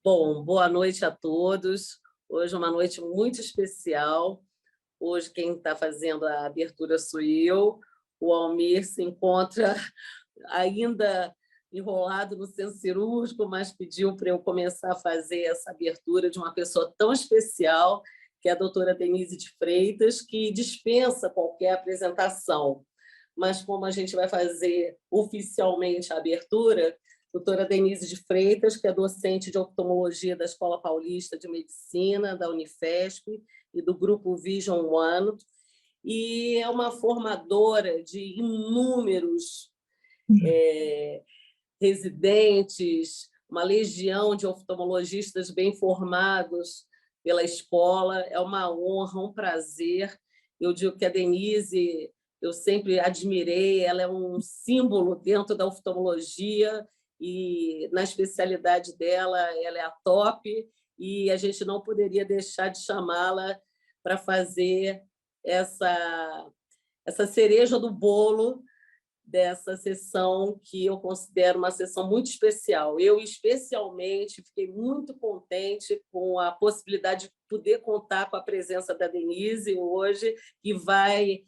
Bom, boa noite a todos. Hoje é uma noite muito especial. Hoje quem está fazendo a abertura sou eu. O Almir se encontra ainda enrolado no centro cirúrgico, mas pediu para eu começar a fazer essa abertura de uma pessoa tão especial, que é a doutora Denise de Freitas, que dispensa qualquer apresentação. Mas como a gente vai fazer oficialmente a abertura, doutora Denise de Freitas, que é docente de oftalmologia da Escola Paulista de Medicina, da Unifesp e do Grupo Vision One, e é uma formadora de inúmeros residentes, uma legião de oftalmologistas bem formados pela escola. É uma honra, um prazer. Eu digo que a Denise, eu sempre admirei, ela é um símbolo dentro da oftalmologia e na especialidade dela, ela é a top, e a gente não poderia deixar de chamá-la para fazer essa cereja do bolo dessa sessão, que eu considero uma sessão muito especial. Eu, especialmente, fiquei muito contente com a possibilidade de poder contar com a presença da Denise hoje, que vai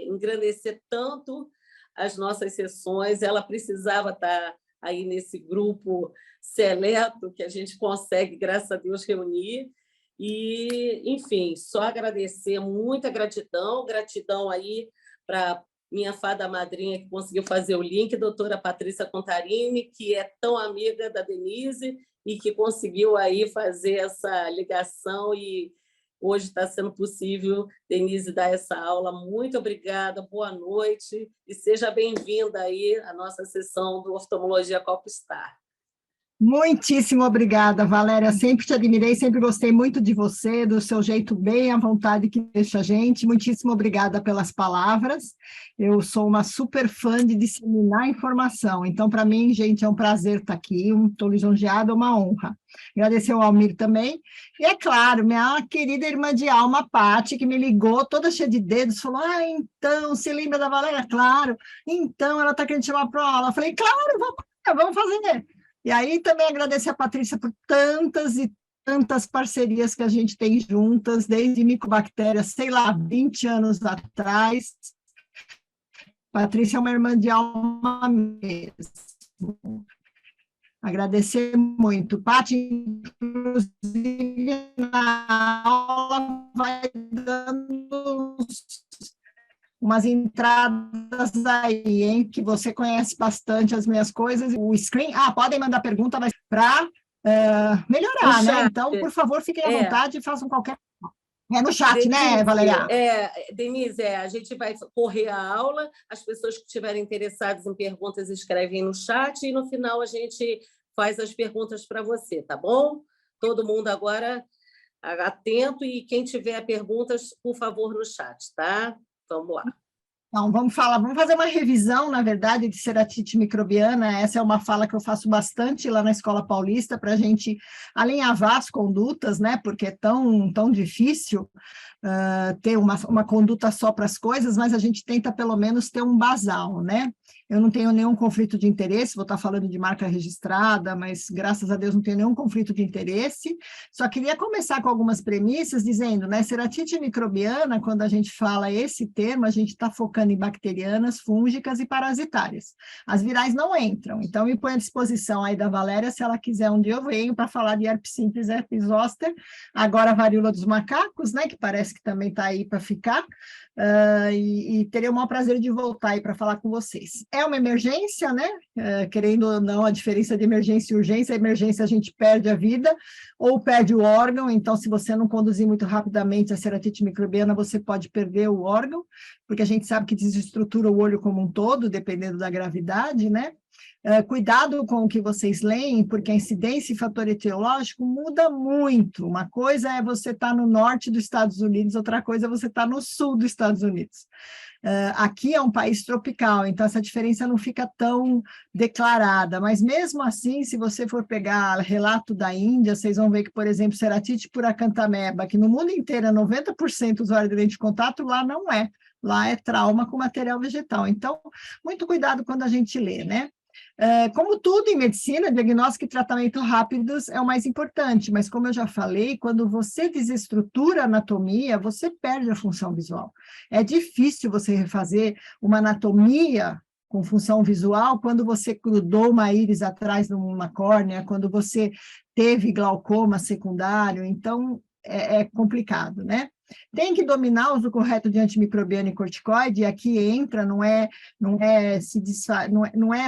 engrandecer tanto as nossas sessões. Ela precisava estar aí nesse grupo seleto que a gente consegue, graças a Deus, reunir. E, enfim, só agradecer, muita gratidão aí para minha fada madrinha que conseguiu fazer o link, doutora Patrícia Contarini, que é tão amiga da Denise e que conseguiu aí fazer essa ligação, e hoje está sendo possível, Denise, dar essa aula. Muito obrigada, boa noite e seja bem-vinda aí à nossa sessão do Oftalmologia Copstar. Muitíssimo obrigada, Valéria. Sempre te admirei, sempre gostei muito de você, do seu jeito bem à vontade que deixa a gente. Muitíssimo obrigada pelas palavras. Eu sou uma super fã de disseminar informação. Então, para mim, gente, é um prazer estar aqui. Estou lisonjeada, é uma honra. Agradecer ao Almir também. E, é claro, minha querida irmã de alma, Pati, que me ligou toda cheia de dedos, falou, então, você lembra da Valéria? Claro. Então, ela está querendo chamar para aula. Eu falei, claro, vamos fazer. E aí também agradecer a Patrícia por tantas e tantas parcerias que a gente tem juntas, desde micobactérias, sei lá, 20 anos atrás. Patrícia é uma irmã de alma mesmo. Agradecer muito. Paty, inclusive, na aula vai dando umas entradas aí, hein, que você conhece bastante as minhas coisas. O screen, podem mandar pergunta, mas para melhorar, né? Então, por favor, fiquem à vontade e façam qualquer... É no chat, Denise, né, Valéria? Denise, a gente vai correr a aula, as pessoas que estiverem interessadas em perguntas escrevem no chat e no final a gente faz as perguntas para você, tá bom? Todo mundo agora atento, e quem tiver perguntas, por favor, no chat, tá? Vamos lá. Então, vamos fazer uma revisão, na verdade, de ceratite microbiana. Essa é uma fala que eu faço bastante lá na Escola Paulista, para a gente alinhavar as condutas, né? Porque é tão difícil ter uma conduta só para as coisas, mas a gente tenta, pelo menos, ter um basal, né? Eu não tenho nenhum conflito de interesse, vou estar falando de marca registrada, mas, graças a Deus, não tenho nenhum conflito de interesse. Só queria começar com algumas premissas, dizendo, né, ceratite microbiana, quando a gente fala esse termo, a gente está focando em bacterianas, fúngicas e parasitárias. As virais não entram, então me põe à disposição aí da Valéria, se ela quiser, um dia eu venho para falar de herpes simples, herpes zoster, agora a varíola dos macacos, né, que parece que também está aí para ficar, e teria o maior prazer de voltar aí para falar com vocês. É uma emergência, né? Querendo ou não, a diferença de emergência e urgência, a emergência a gente perde a vida ou perde o órgão, então se você não conduzir muito rapidamente a ceratite microbiana, você pode perder o órgão, porque a gente sabe que desestrutura o olho como um todo, dependendo da gravidade, né? Cuidado com o que vocês leem, porque a incidência e fator etiológico muda muito. Uma coisa é você estar no norte dos Estados Unidos, outra coisa é você estar no sul dos Estados Unidos. Aqui é um país tropical, então essa diferença não fica tão declarada, mas mesmo assim, se você for pegar relato da Índia, vocês vão ver que, por exemplo, ceratite por acanthameba, que no mundo inteiro é 90% usuário de lente de contato, lá não é. Lá é trauma com material vegetal. Então, muito cuidado quando a gente lê, né? Como tudo em medicina, diagnóstico e tratamento rápidos é o mais importante, mas como eu já falei, quando você desestrutura a anatomia, você perde a função visual. É difícil você refazer uma anatomia com função visual quando você grudou uma íris atrás de uma córnea, quando você teve glaucoma secundário, então é complicado, né? Tem que dominar o uso correto de antimicrobiano e corticoide, e aqui entra, não é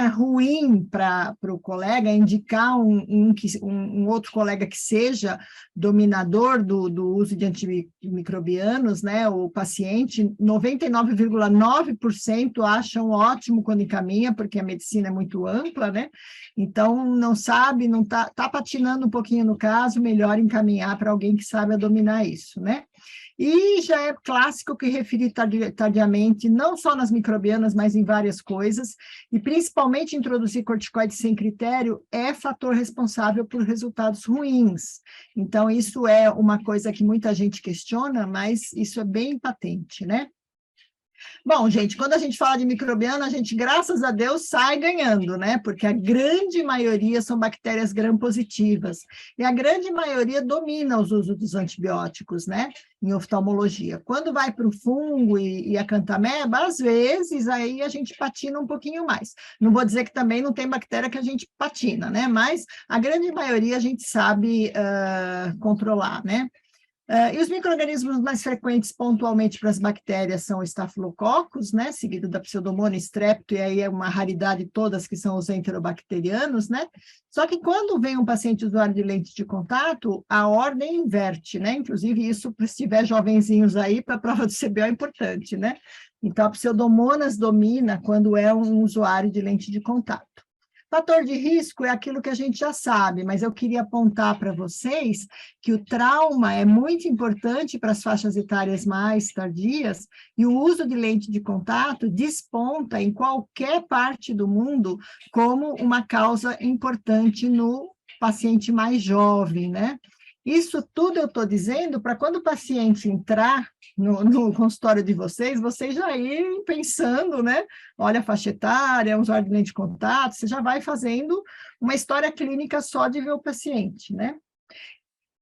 ruim para o colega indicar um outro colega que seja dominador do uso de antimicrobianos, né? O paciente, 99,9% acham ótimo quando encaminha, porque a medicina é muito ampla, né? Então, não sabe, não tá patinando um pouquinho no caso, melhor encaminhar para alguém que saiba dominar isso, né? E já é clássico que referi tardiamente, não só nas microbianas, mas em várias coisas, e principalmente introduzir corticoides sem critério é fator responsável por resultados ruins. Então, isso é uma coisa que muita gente questiona, mas isso é bem patente, né? Bom, gente, quando a gente fala de microbiana, a gente, graças a Deus, sai ganhando, né? Porque a grande maioria são bactérias gram-positivas. E a grande maioria domina os usos dos antibióticos, né? Em oftalmologia. Quando vai para o fungo e a cantameba, às vezes, aí a gente patina um pouquinho mais. Não vou dizer que também não tem bactéria que a gente patina, né? Mas a grande maioria a gente sabe controlar, né? E os micro-organismos mais frequentes pontualmente para as bactérias são o estafilococcus, né, seguido da Pseudomonas strepto, e aí é uma raridade todas que são os enterobacterianos, né? Só que quando vem um paciente usuário de lente de contato, a ordem inverte, né? Inclusive isso, se tiver jovenzinhos aí, para a prova do CBO é importante, né? Então, a Pseudomonas domina quando é um usuário de lente de contato. Fator de risco é aquilo que a gente já sabe, mas eu queria apontar para vocês que o trauma é muito importante para as faixas etárias mais tardias e o uso de lente de contato desponta em qualquer parte do mundo como uma causa importante no paciente mais jovem, né? Isso tudo eu estou dizendo para quando o paciente entrar no consultório de vocês já irem pensando, né? Olha a faixa etária, usuário de lente de contato, você já vai fazendo uma história clínica só de ver o paciente, né?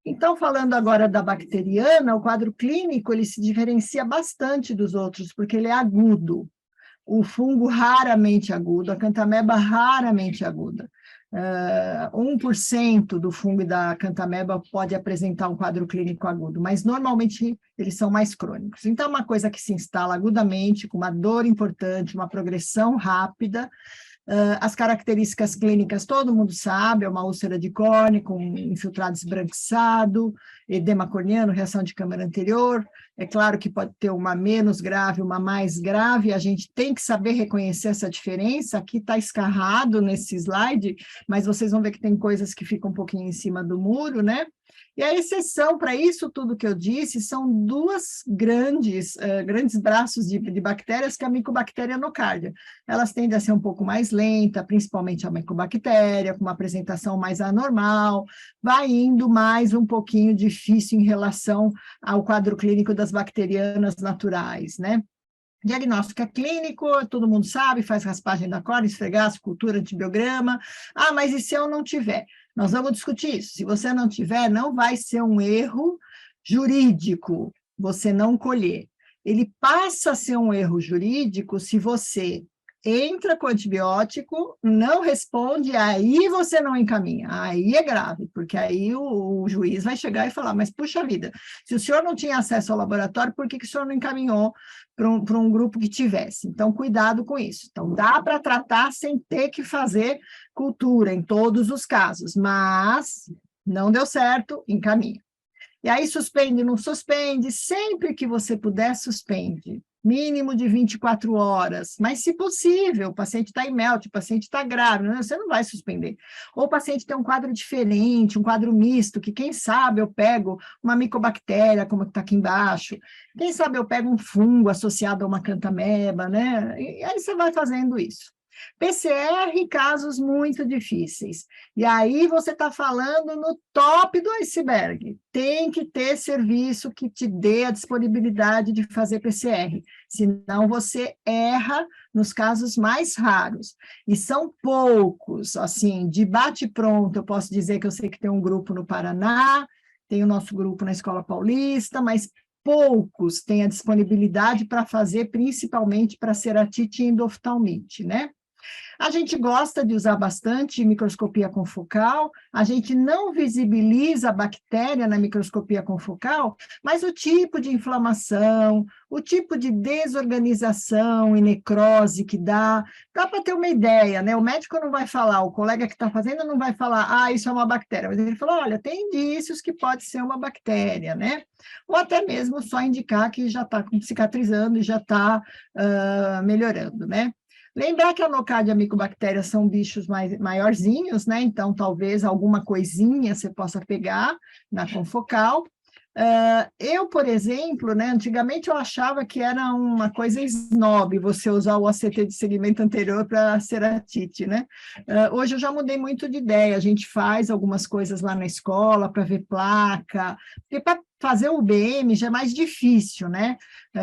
Então, falando agora da bacteriana, o quadro clínico, ele se diferencia bastante dos outros, porque ele é agudo. O fungo raramente agudo, a cantameba raramente aguda. 1% do fungo e da cantameba pode apresentar um quadro clínico agudo, mas normalmente eles são mais crônicos. Então, é uma coisa que se instala agudamente, com uma dor importante, uma progressão rápida. As características clínicas todo mundo sabe, é uma úlcera de córnea com infiltrado esbranquiçado, edema corneano, reação de câmara anterior. É claro que pode ter uma menos grave, uma mais grave, a gente tem que saber reconhecer essa diferença. Aqui está escarrado nesse slide, mas vocês vão ver que tem coisas que ficam um pouquinho em cima do muro, né? E a exceção para isso tudo que eu disse são duas grandes braços de bactérias, que é a Mycobacteria nocardia. Elas tendem a ser um pouco mais lenta, principalmente a Mycobacteria, com uma apresentação mais anormal, vai indo mais um pouquinho difícil em relação ao quadro clínico das bacterianas naturais, né? Diagnóstico é clínico, todo mundo sabe, faz raspagem da córnea, esfregaço, cultura, antibiograma. Ah, mas e se eu não tiver? Nós vamos discutir isso. Se você não tiver, não vai ser um erro jurídico você não colher. Ele passa a ser um erro jurídico se você entra com antibiótico, não responde, aí você não encaminha. Aí é grave, porque aí o juiz vai chegar e falar, mas puxa vida, se o senhor não tinha acesso ao laboratório, por que o senhor não encaminhou para um grupo que tivesse? Então, cuidado com isso. Então, dá para tratar sem ter que fazer cultura em todos os casos, mas não deu certo, encaminha. E aí suspende, não suspende, sempre que você puder, suspende. Mínimo de 24 horas, mas se possível, o paciente está em MELT, o paciente está grávido, né? Você não vai suspender. Ou o paciente tem um quadro diferente, um quadro misto, que quem sabe eu pego uma micobactéria, como está aqui embaixo, quem sabe eu pego um fungo associado a uma cantameba, né? E aí você vai fazendo isso. PCR, casos muito difíceis. E aí você está falando no top do iceberg. Tem que ter serviço que te dê a disponibilidade de fazer PCR, senão você erra nos casos mais raros. E são poucos, assim, de bate-pronto, eu posso dizer que eu sei que tem um grupo no Paraná, tem o nosso grupo na Escola Paulista, mas poucos têm a disponibilidade para fazer, principalmente para ceratite e endoftalmite, né? A gente gosta de usar bastante microscopia confocal, a gente não visibiliza a bactéria na microscopia confocal, mas o tipo de inflamação, o tipo de desorganização e necrose que dá para ter uma ideia, né? O médico não vai falar, o colega que está fazendo não vai falar, isso é uma bactéria, mas ele fala, olha, tem indícios que pode ser uma bactéria, né? Ou até mesmo só indicar que já está cicatrizando e já está melhorando, né? Lembrar que a nocardia e a micobactéria são bichos maiorzinhos, né? Então, talvez alguma coisinha você possa pegar na confocal. Eu, por exemplo, né, antigamente eu achava que era uma coisa snob você usar o OCT de segmento anterior para ceratite, né? Hoje eu já mudei muito de ideia, a gente faz algumas coisas lá na escola para ver placa, porque para fazer o UBM já é mais difícil, né?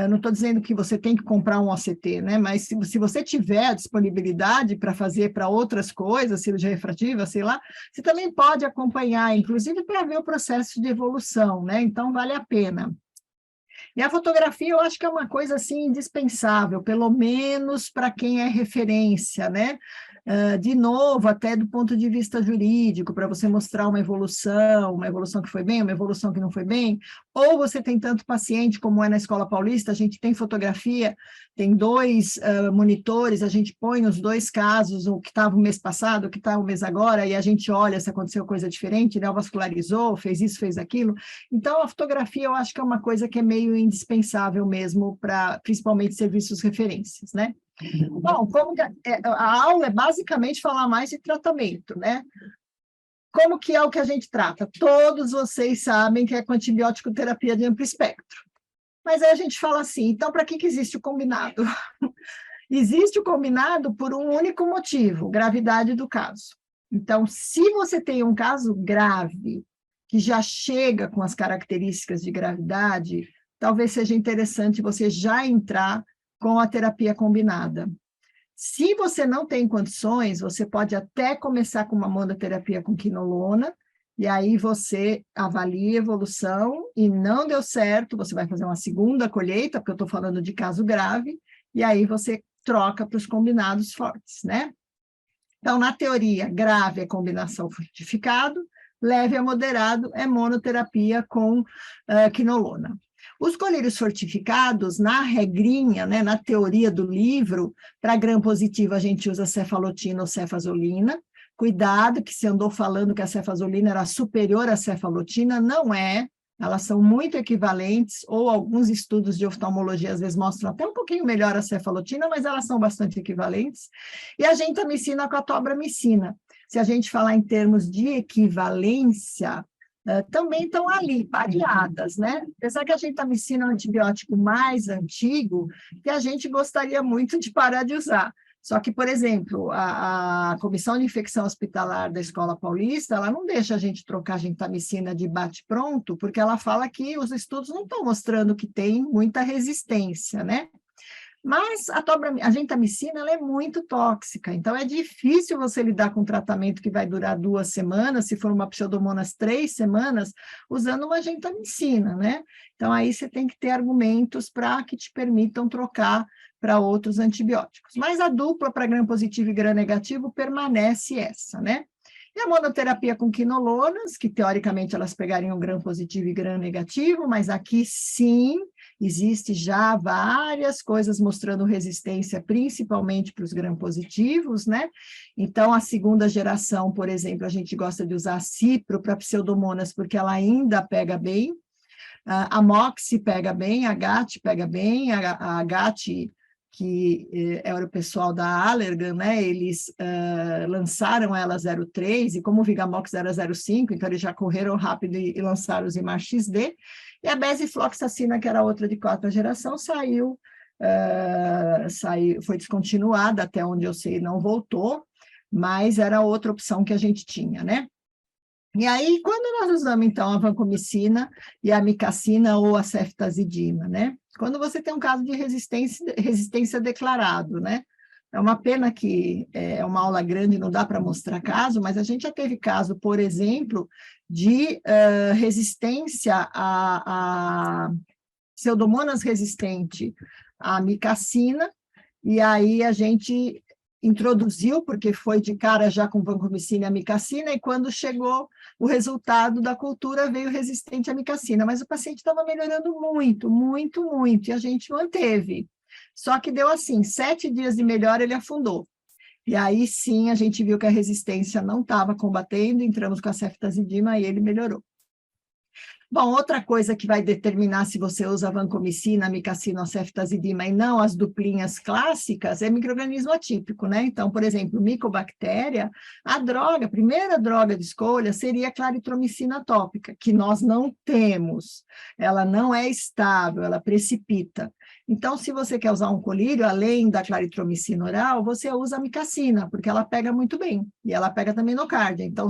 Não estou dizendo que você tem que comprar um OCT, né? Mas se você tiver a disponibilidade para fazer para outras coisas, cirurgia refrativa, sei lá, você também pode acompanhar, inclusive para ver o processo de evolução, né? Então, vale a pena. E a fotografia eu acho que é uma coisa assim indispensável, pelo menos para quem é referência, né? De novo, até do ponto de vista jurídico, para você mostrar uma evolução que foi bem, uma evolução que não foi bem, ou você tem tanto paciente, como é na Escola Paulista, a gente tem fotografia, tem 2 monitores, a gente põe os 2 casos, o que estava o mês passado, o que está o mês agora, e a gente olha se aconteceu coisa diferente, neovascularizou, fez isso, fez aquilo. Então, a fotografia eu acho que é uma coisa que é meio indispensável mesmo para, principalmente, serviços referências, né? Bom, a aula é basicamente falar mais de tratamento, né? Como que é o que a gente trata? Todos vocês sabem que é com antibiótico terapia de amplo espectro. Mas aí a gente fala assim, então para que existe o combinado? Existe o combinado por um único motivo, gravidade do caso. Então, se você tem um caso grave, que já chega com as características de gravidade, talvez seja interessante você já entrar com a terapia combinada. Se você não tem condições, você pode até começar com uma monoterapia com quinolona, e aí você avalia a evolução, e não deu certo, você vai fazer uma segunda colheita, porque eu estou falando de caso grave, e aí você troca para os combinados fortes, né? Então, na teoria, grave é combinação fortificado, leve a moderado é monoterapia com quinolona. Os colírios fortificados, na regrinha, né, na teoria do livro, para gram-positivo a gente usa cefalotina ou cefazolina. Cuidado que se andou falando que a cefazolina era superior à cefalotina, não é. Elas são muito equivalentes, ou alguns estudos de oftalmologia às vezes mostram até um pouquinho melhor a cefalotina, mas elas são bastante equivalentes. E a gentamicina com a tobramicina. Se a gente falar em termos de equivalência, também estão ali, pareadas, né? Apesar que a gentamicina é um antibiótico mais antigo, que a gente gostaria muito de parar de usar. Só que, por exemplo, a Comissão de Infecção Hospitalar da Escola Paulista, ela não deixa a gente trocar gentamicina de bate-pronto, porque ela fala que os estudos não estão mostrando que tem muita resistência, né? Mas a gentamicina ela é muito tóxica, então é difícil você lidar com um tratamento que vai durar 2 semanas, se for uma pseudomonas 3 semanas, usando uma gentamicina, né? Então aí você tem que ter argumentos para que te permitam trocar para outros antibióticos. Mas a dupla para gram-positivo e gram-negativo permanece essa, né? E a monoterapia com quinolonas, que teoricamente elas pegariam gram-positivo e gram-negativo, mas aqui sim, existe já várias coisas mostrando resistência, principalmente para os gram-positivos, né? Então, a segunda geração, por exemplo, a gente gosta de usar a cipro para pseudomonas, porque ela ainda pega bem, a moxi pega bem, a GAT pega bem, a GAT, que era o pessoal da Allergan, né? Eles lançaram ela 03, e como o Vigamox era 05, então eles já correram rápido e lançaram os IMAR XD, e a besifloxacina, que era outra de 4ª geração, saiu foi descontinuada, até onde eu sei não voltou, mas era outra opção que a gente tinha, né? E aí, quando nós usamos, então, a vancomicina e a amicacina ou a ceftazidima, né? Quando você tem um caso de resistência declarado, né? É uma pena que é uma aula grande, não dá para mostrar caso, mas a gente já teve caso, por exemplo, de resistência a Pseudomonas resistente à amicacina, e aí a gente introduziu, porque foi de cara já com vancomicina e amicacina, e quando chegou o resultado da cultura, veio resistente à amicacina, mas o paciente estava melhorando muito, muito, muito, e a gente manteve. Só que deu assim, 7 dias de melhora, ele afundou. E aí sim, a gente viu que a resistência não estava combatendo, entramos com a ceftazidima e ele melhorou. Bom, outra coisa que vai determinar se você usa vancomicina, amicacina ou ceftazidima e não as duplinhas clássicas é micro-organismo atípico, né? Então, por exemplo, micobactéria, a primeira droga de escolha seria a claritromicina tópica, que nós não temos. Ela não é estável, ela precipita. Então, se você quer usar um colírio, além da claritromicina oral, você usa a amicacina, porque ela pega muito bem, e ela pega também no cardio. Então,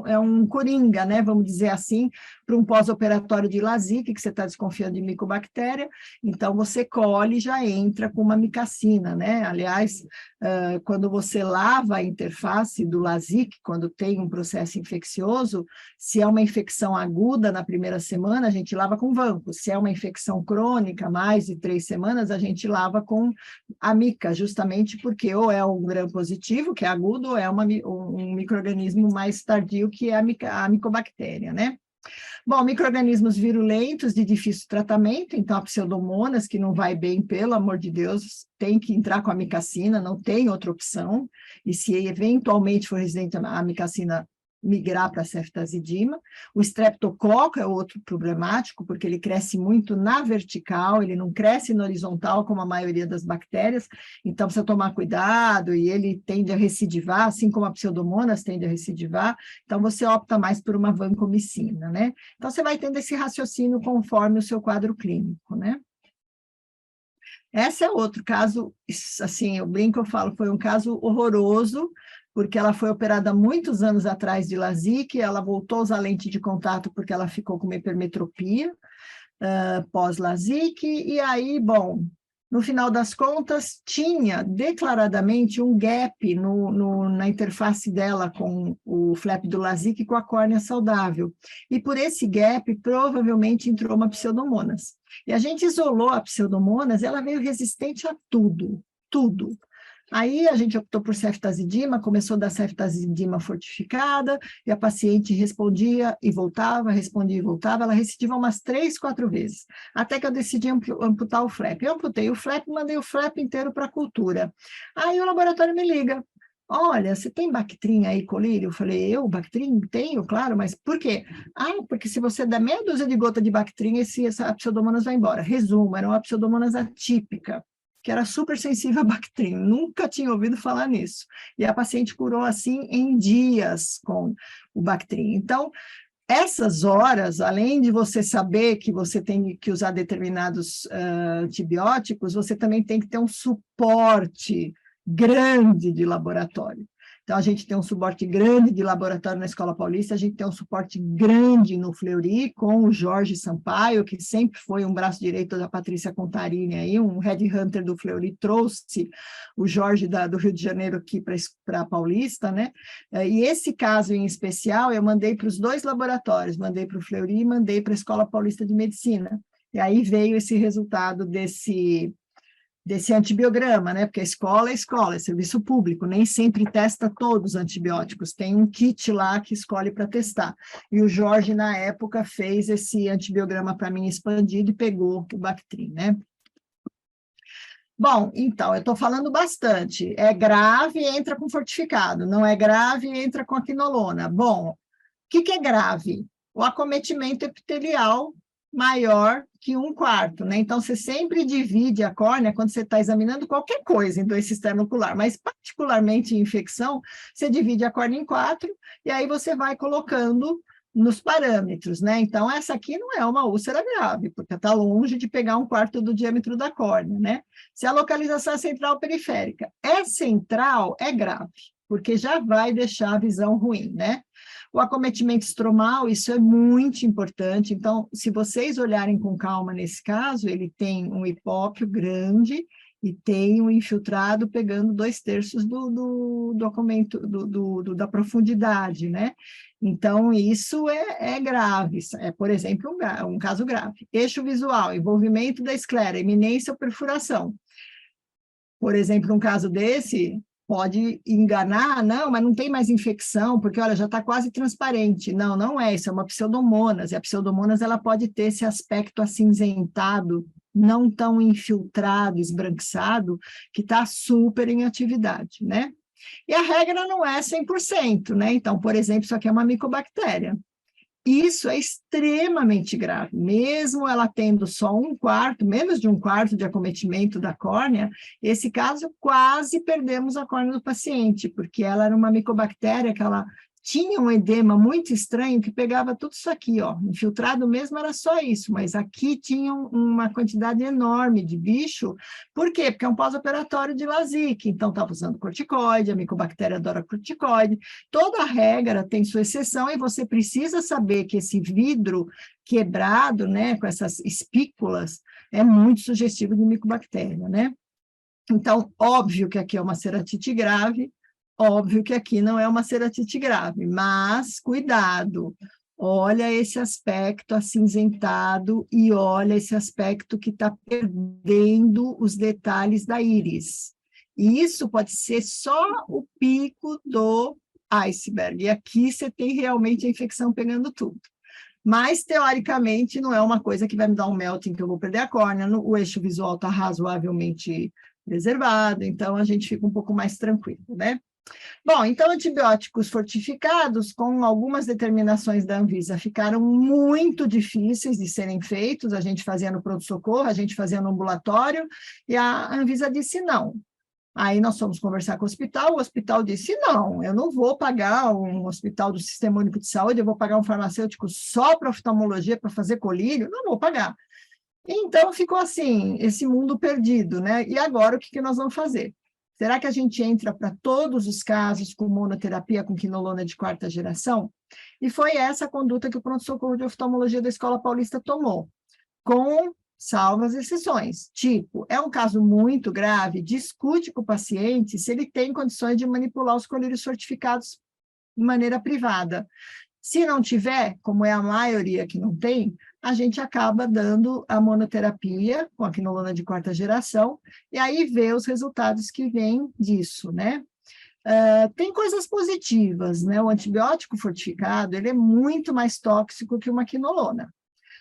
é um coringa, né? Vamos dizer assim, para um pós-operatório de LASIK, que você está desconfiando de micobactéria, então você colhe e já entra com uma amicacina, né? Aliás, quando você lava a interface do LASIK, quando tem um processo infeccioso, se é uma infecção aguda na primeira semana, a gente lava com vanco. Se é uma infecção crônica, mais de 3 semanas, a gente lava com amica, justamente porque ou é um gram positivo, que é agudo, ou é um micro-organismo mais tardio, que é a micobactéria, né? Bom, micro-organismos virulentos de difícil tratamento, então a pseudomonas, que não vai bem, pelo amor de Deus, tem que entrar com a amicacina, não tem outra opção, e se eventualmente for resistente à amicacina, migrar para a ceftazidima. O streptococo é outro problemático, porque ele cresce muito na vertical, ele não cresce na horizontal, como a maioria das bactérias, então precisa tomar cuidado, e ele tende a recidivar, assim como a pseudomonas tende a recidivar, então você opta mais por uma vancomicina, né? Então você vai tendo esse raciocínio conforme o seu quadro clínico, né? Esse é outro caso, assim, eu brinco, eu falo, foi um caso horroroso, porque ela foi operada há muitos anos atrás de LASIK, ela voltou a usar lente de contato porque ela ficou com uma hipermetropia pós-LASIK, e aí, bom, no final das contas, tinha declaradamente um gap na interface dela com o flap do LASIK com a córnea saudável. E por esse gap, provavelmente entrou uma pseudomonas. E a gente isolou a pseudomonas, ela veio resistente a tudo, tudo. Aí a gente optou por ceftazidima, começou a dar ceftazidima fortificada, e a paciente respondia e voltava, respondia e voltava, ela recidiva umas 3, 4 vezes, até que eu decidi amputar o flap. Eu amputei o flap, mandei o flap inteiro para a cultura. Aí o laboratório me liga, olha, você tem Bactrim aí, colírio? Eu falei, Bactrim? Tenho, claro, mas por quê? Ah, porque se você der meia dúzia de gota de Bactrim, essa pseudomonas vai embora. Resumo, era uma pseudomonas atípica, que era super sensível a Bactrim, nunca tinha ouvido falar nisso. E a paciente curou assim em dias com o Bactrim. Então, essas horas, além de você saber que você tem que usar determinados antibióticos, você também tem que ter um suporte grande de laboratório. Então, a gente tem um suporte grande de laboratório na Escola Paulista, a gente tem um suporte grande no Fleury, com o Jorge Sampaio, que sempre foi um braço direito da Patrícia Contarini, aí, um headhunter do Fleury, trouxe o Jorge do Rio de Janeiro aqui para a Paulista, né? E esse caso em especial, eu mandei para os 2 laboratórios, mandei para o Fleury e mandei para a Escola Paulista de Medicina. E aí veio esse resultado desse antibiograma, né? Porque a escola é serviço público, nem sempre testa todos os antibióticos, tem um kit lá que escolhe para testar. E o Jorge, na época, fez esse antibiograma para mim expandido e pegou o Bactrim, né? Bom, então, eu estou falando bastante. É grave, entra com fortificado. Não é grave, entra com a quinolona. Bom, o que é grave? O acometimento epitelial maior que 1/4, né? Então, você sempre divide a córnea quando você está examinando qualquer coisa em doença externa ocular, mas particularmente em infecção, você divide a córnea em 4 e aí você vai colocando nos parâmetros, né? Então, essa aqui não é uma úlcera grave, porque está longe de pegar 1/4 do diâmetro da córnea, né? Se a localização é central ou periférica é central, é grave, porque já vai deixar a visão ruim, né? O acometimento estromal, isso é muito importante. Então, se vocês olharem com calma nesse caso, ele tem um hipópio grande e tem um infiltrado pegando 2/3 do acomento, da profundidade, né? Então, isso é grave, é, por exemplo, um caso grave. Eixo visual, envolvimento da esclera, eminência ou perfuração. Por exemplo, um caso desse pode enganar, não, mas não tem mais infecção, porque, olha, já está quase transparente. Não, não é, isso é uma pseudomonas, e a pseudomonas ela pode ter esse aspecto acinzentado, não tão infiltrado, esbranquiçado, que está super em atividade, né? E a regra não é 100%, né? Então, por exemplo, isso aqui é uma micobactéria. Isso é extremamente grave, mesmo ela tendo só 1/4, menos de 1/4 de acometimento da córnea, esse caso quase perdemos a córnea do paciente, porque ela era uma micobactéria que ela tinha um edema muito estranho que pegava tudo isso aqui, ó, infiltrado mesmo era só isso, mas aqui tinha uma quantidade enorme de bicho. Por quê? Porque é um pós-operatório de LASIK, então estava usando corticoide, a micobactéria adora corticoide, toda regra tem sua exceção e você precisa saber que esse vidro quebrado, né, com essas espículas, é muito sugestivo de micobactéria, né? Então, óbvio que aqui é uma ceratite grave, óbvio que aqui não é uma ceratite grave, mas cuidado, olha esse aspecto acinzentado e olha esse aspecto que está perdendo os detalhes da íris. E isso pode ser só o pico do iceberg, e aqui você tem realmente a infecção pegando tudo. Mas, teoricamente, não é uma coisa que vai me dar um melting que eu vou perder a córnea, o eixo visual está razoavelmente preservado, então a gente fica um pouco mais tranquilo, né? Bom, então antibióticos fortificados, com algumas determinações da Anvisa, ficaram muito difíceis de serem feitos, a gente fazia no pronto-socorro, a gente fazia no ambulatório, e a Anvisa disse não. Aí nós fomos conversar com o hospital disse, não, eu não vou pagar um hospital do Sistema Único de Saúde, eu vou pagar um farmacêutico só para oftalmologia, para fazer colírio, não vou pagar. Então, ficou assim, esse mundo perdido, né? E agora, o que nós vamos fazer? Será que a gente entra para todos os casos com monoterapia com quinolona de 4ª geração? E foi essa a conduta que o pronto-socorro de oftalmologia da Escola Paulista tomou, com salvas exceções. Tipo, é um caso muito grave, discute com o paciente se ele tem condições de manipular os colírios fortificados de maneira privada. Se não tiver, como é a maioria que não tem, a gente acaba dando a monoterapia com a quinolona de 4ª geração, e aí vê os resultados que vêm disso, né? Tem coisas positivas, né? O antibiótico fortificado, ele é muito mais tóxico que uma quinolona.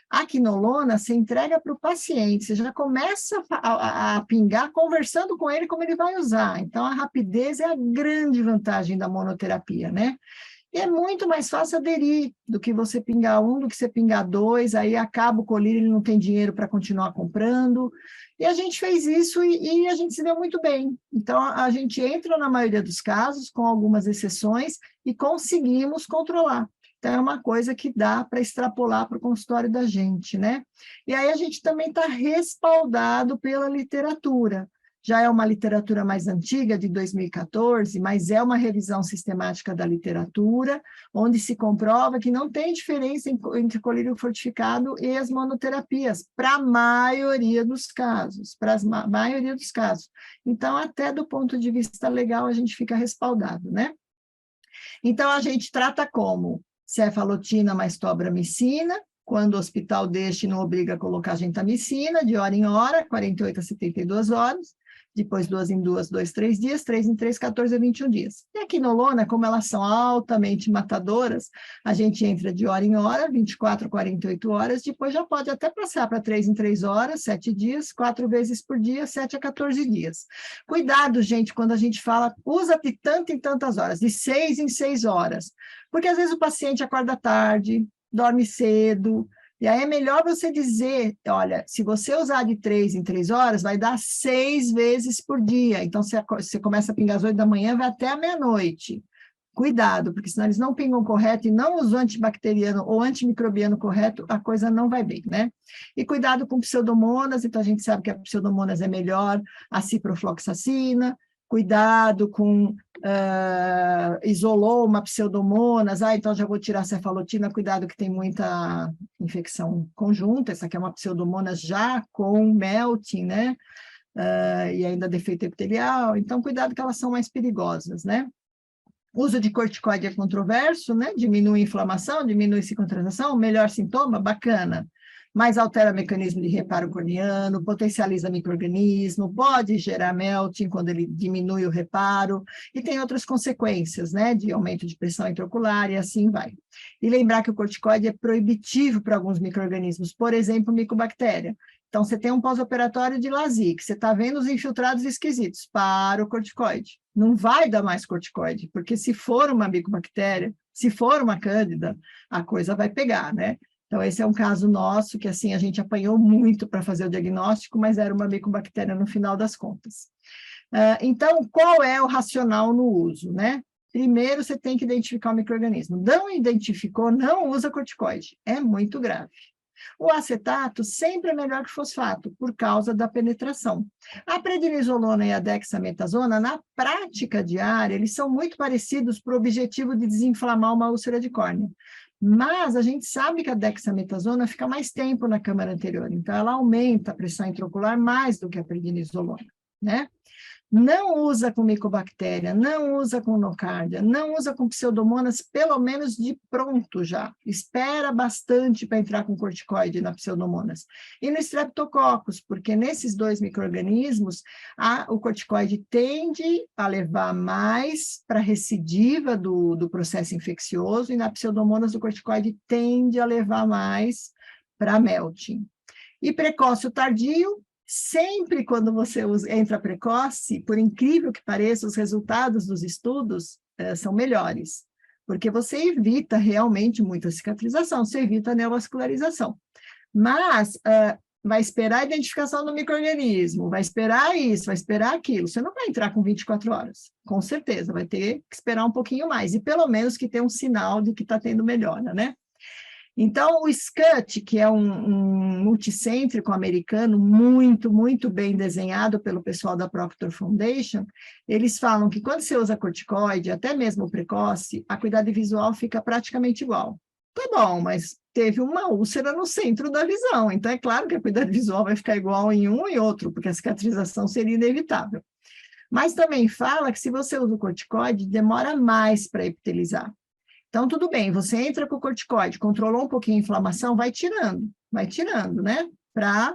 A quinolona, você entrega para o paciente, você já começa a pingar conversando com ele como ele vai usar. Então, a rapidez é a grande vantagem da monoterapia, né? E é muito mais fácil aderir do que você pingar um, do que você pingar dois, aí acaba o colírio, ele não tem dinheiro para continuar comprando. E a gente fez isso e a gente se deu muito bem. Então, a gente entra na maioria dos casos, com algumas exceções, e conseguimos controlar. Então, é uma coisa que dá para extrapolar para o consultório da gente, né? E aí a gente também está respaldado pela literatura. Já é uma literatura mais antiga, de 2014, mas é uma revisão sistemática da literatura, onde se comprova que não tem diferença entre colírio fortificado e as monoterapias, para a maioria dos casos, Então, até do ponto de vista legal, a gente fica respaldado, né? Então, a gente trata como cefalotina mais tobramicina, quando o hospital deixa e não obriga a colocar gentamicina, de hora em hora, 48 a 72 horas, depois 2 em 2, 2, 3 dias, 3 em 3, 14 a 21 dias. E a quinolona, como elas são altamente matadoras, a gente entra de hora em hora, 24 a 48 horas, depois já pode até passar para 3 em 3 horas, 7 dias, 4 vezes por dia, 7 a 14 dias. Cuidado, gente, quando a gente fala, usa de tanto em tantas horas, de 6 em 6 horas, porque às vezes o paciente acorda tarde, dorme cedo, e aí é melhor você dizer, olha, se você usar de 3 em 3 horas, vai dar 6 vezes por dia. Então, você começa a pingar às 8 da manhã, vai até a meia-noite. Cuidado, porque senão eles não pingam correto e não usam antibacteriano ou antimicrobiano correto, a coisa não vai bem, né? E cuidado com pseudomonas, então a gente sabe que a pseudomonas é melhor, a ciprofloxacina, cuidado com isolou uma pseudomonas, então já vou tirar a cefalotina, cuidado que tem muita infecção conjunta, essa aqui é uma pseudomonas já com melting, né? E ainda defeito epitelial, então cuidado que elas são mais perigosas, né? O uso de corticoide é controverso, né? Diminui a inflamação, diminui a cicatrização, melhor sintoma, bacana. Mas altera o mecanismo de reparo corneano, potencializa micro-organismo, pode gerar melting quando ele diminui o reparo, e tem outras consequências, né? De aumento de pressão intraocular e assim vai. E lembrar que o corticoide é proibitivo para alguns micro-organismos, por exemplo, micobactéria. Então, você tem um pós-operatório de LASIK, você está vendo os infiltrados esquisitos, para o corticoide. Não vai dar mais corticoide, porque se for uma micobactéria, se for uma cândida, a coisa vai pegar, né? Então, esse é um caso nosso, que assim, a gente apanhou muito para fazer o diagnóstico, mas era uma micobactéria no final das contas. Então, qual é o racional no uso, né? Primeiro, você tem que identificar o micro-organismo. Não identificou, não usa corticoide. É muito grave. O acetato sempre é melhor que o fosfato, por causa da penetração. A prednisolona e a dexametasona, na prática diária, eles são muito parecidos para o objetivo de desinflamar uma úlcera de córnea. Mas a gente sabe que a dexametasona fica mais tempo na câmara anterior, então ela aumenta a pressão intraocular mais do que a prednisolona, né? Não usa com micobactéria, não usa com nocárdia, não usa com pseudomonas, pelo menos de pronto já. Espera bastante para entrar com corticoide na pseudomonas. E no streptococcus, porque nesses dois micro-organismos, o corticoide tende a levar mais para a recidiva do processo infeccioso, e na pseudomonas o corticoide tende a levar mais para melting. E precoce ou tardio, sempre quando você entra precoce, por incrível que pareça, os resultados dos estudos são melhores, porque você evita realmente muita cicatrização, você evita a neovascularização. Mas vai esperar a identificação do micro-organismo, vai esperar isso, vai esperar aquilo. Você não vai entrar com 24 horas, com certeza, vai ter que esperar um pouquinho mais, e pelo menos que tenha um sinal de que está tendo melhora, né? Então, o SCUT, que é um multicêntrico americano, muito, muito bem desenhado pelo pessoal da Proctor Foundation, eles falam que quando você usa corticoide, até mesmo precoce, a acuidade visual fica praticamente igual. Tá bom, mas teve uma úlcera no centro da visão, então é claro que a acuidade visual vai ficar igual em um e outro, porque a cicatrização seria inevitável. Mas também fala que se você usa o corticoide, demora mais para epitelizar. Então, tudo bem, você entra com o corticoide, controlou um pouquinho a inflamação, vai tirando, né? Para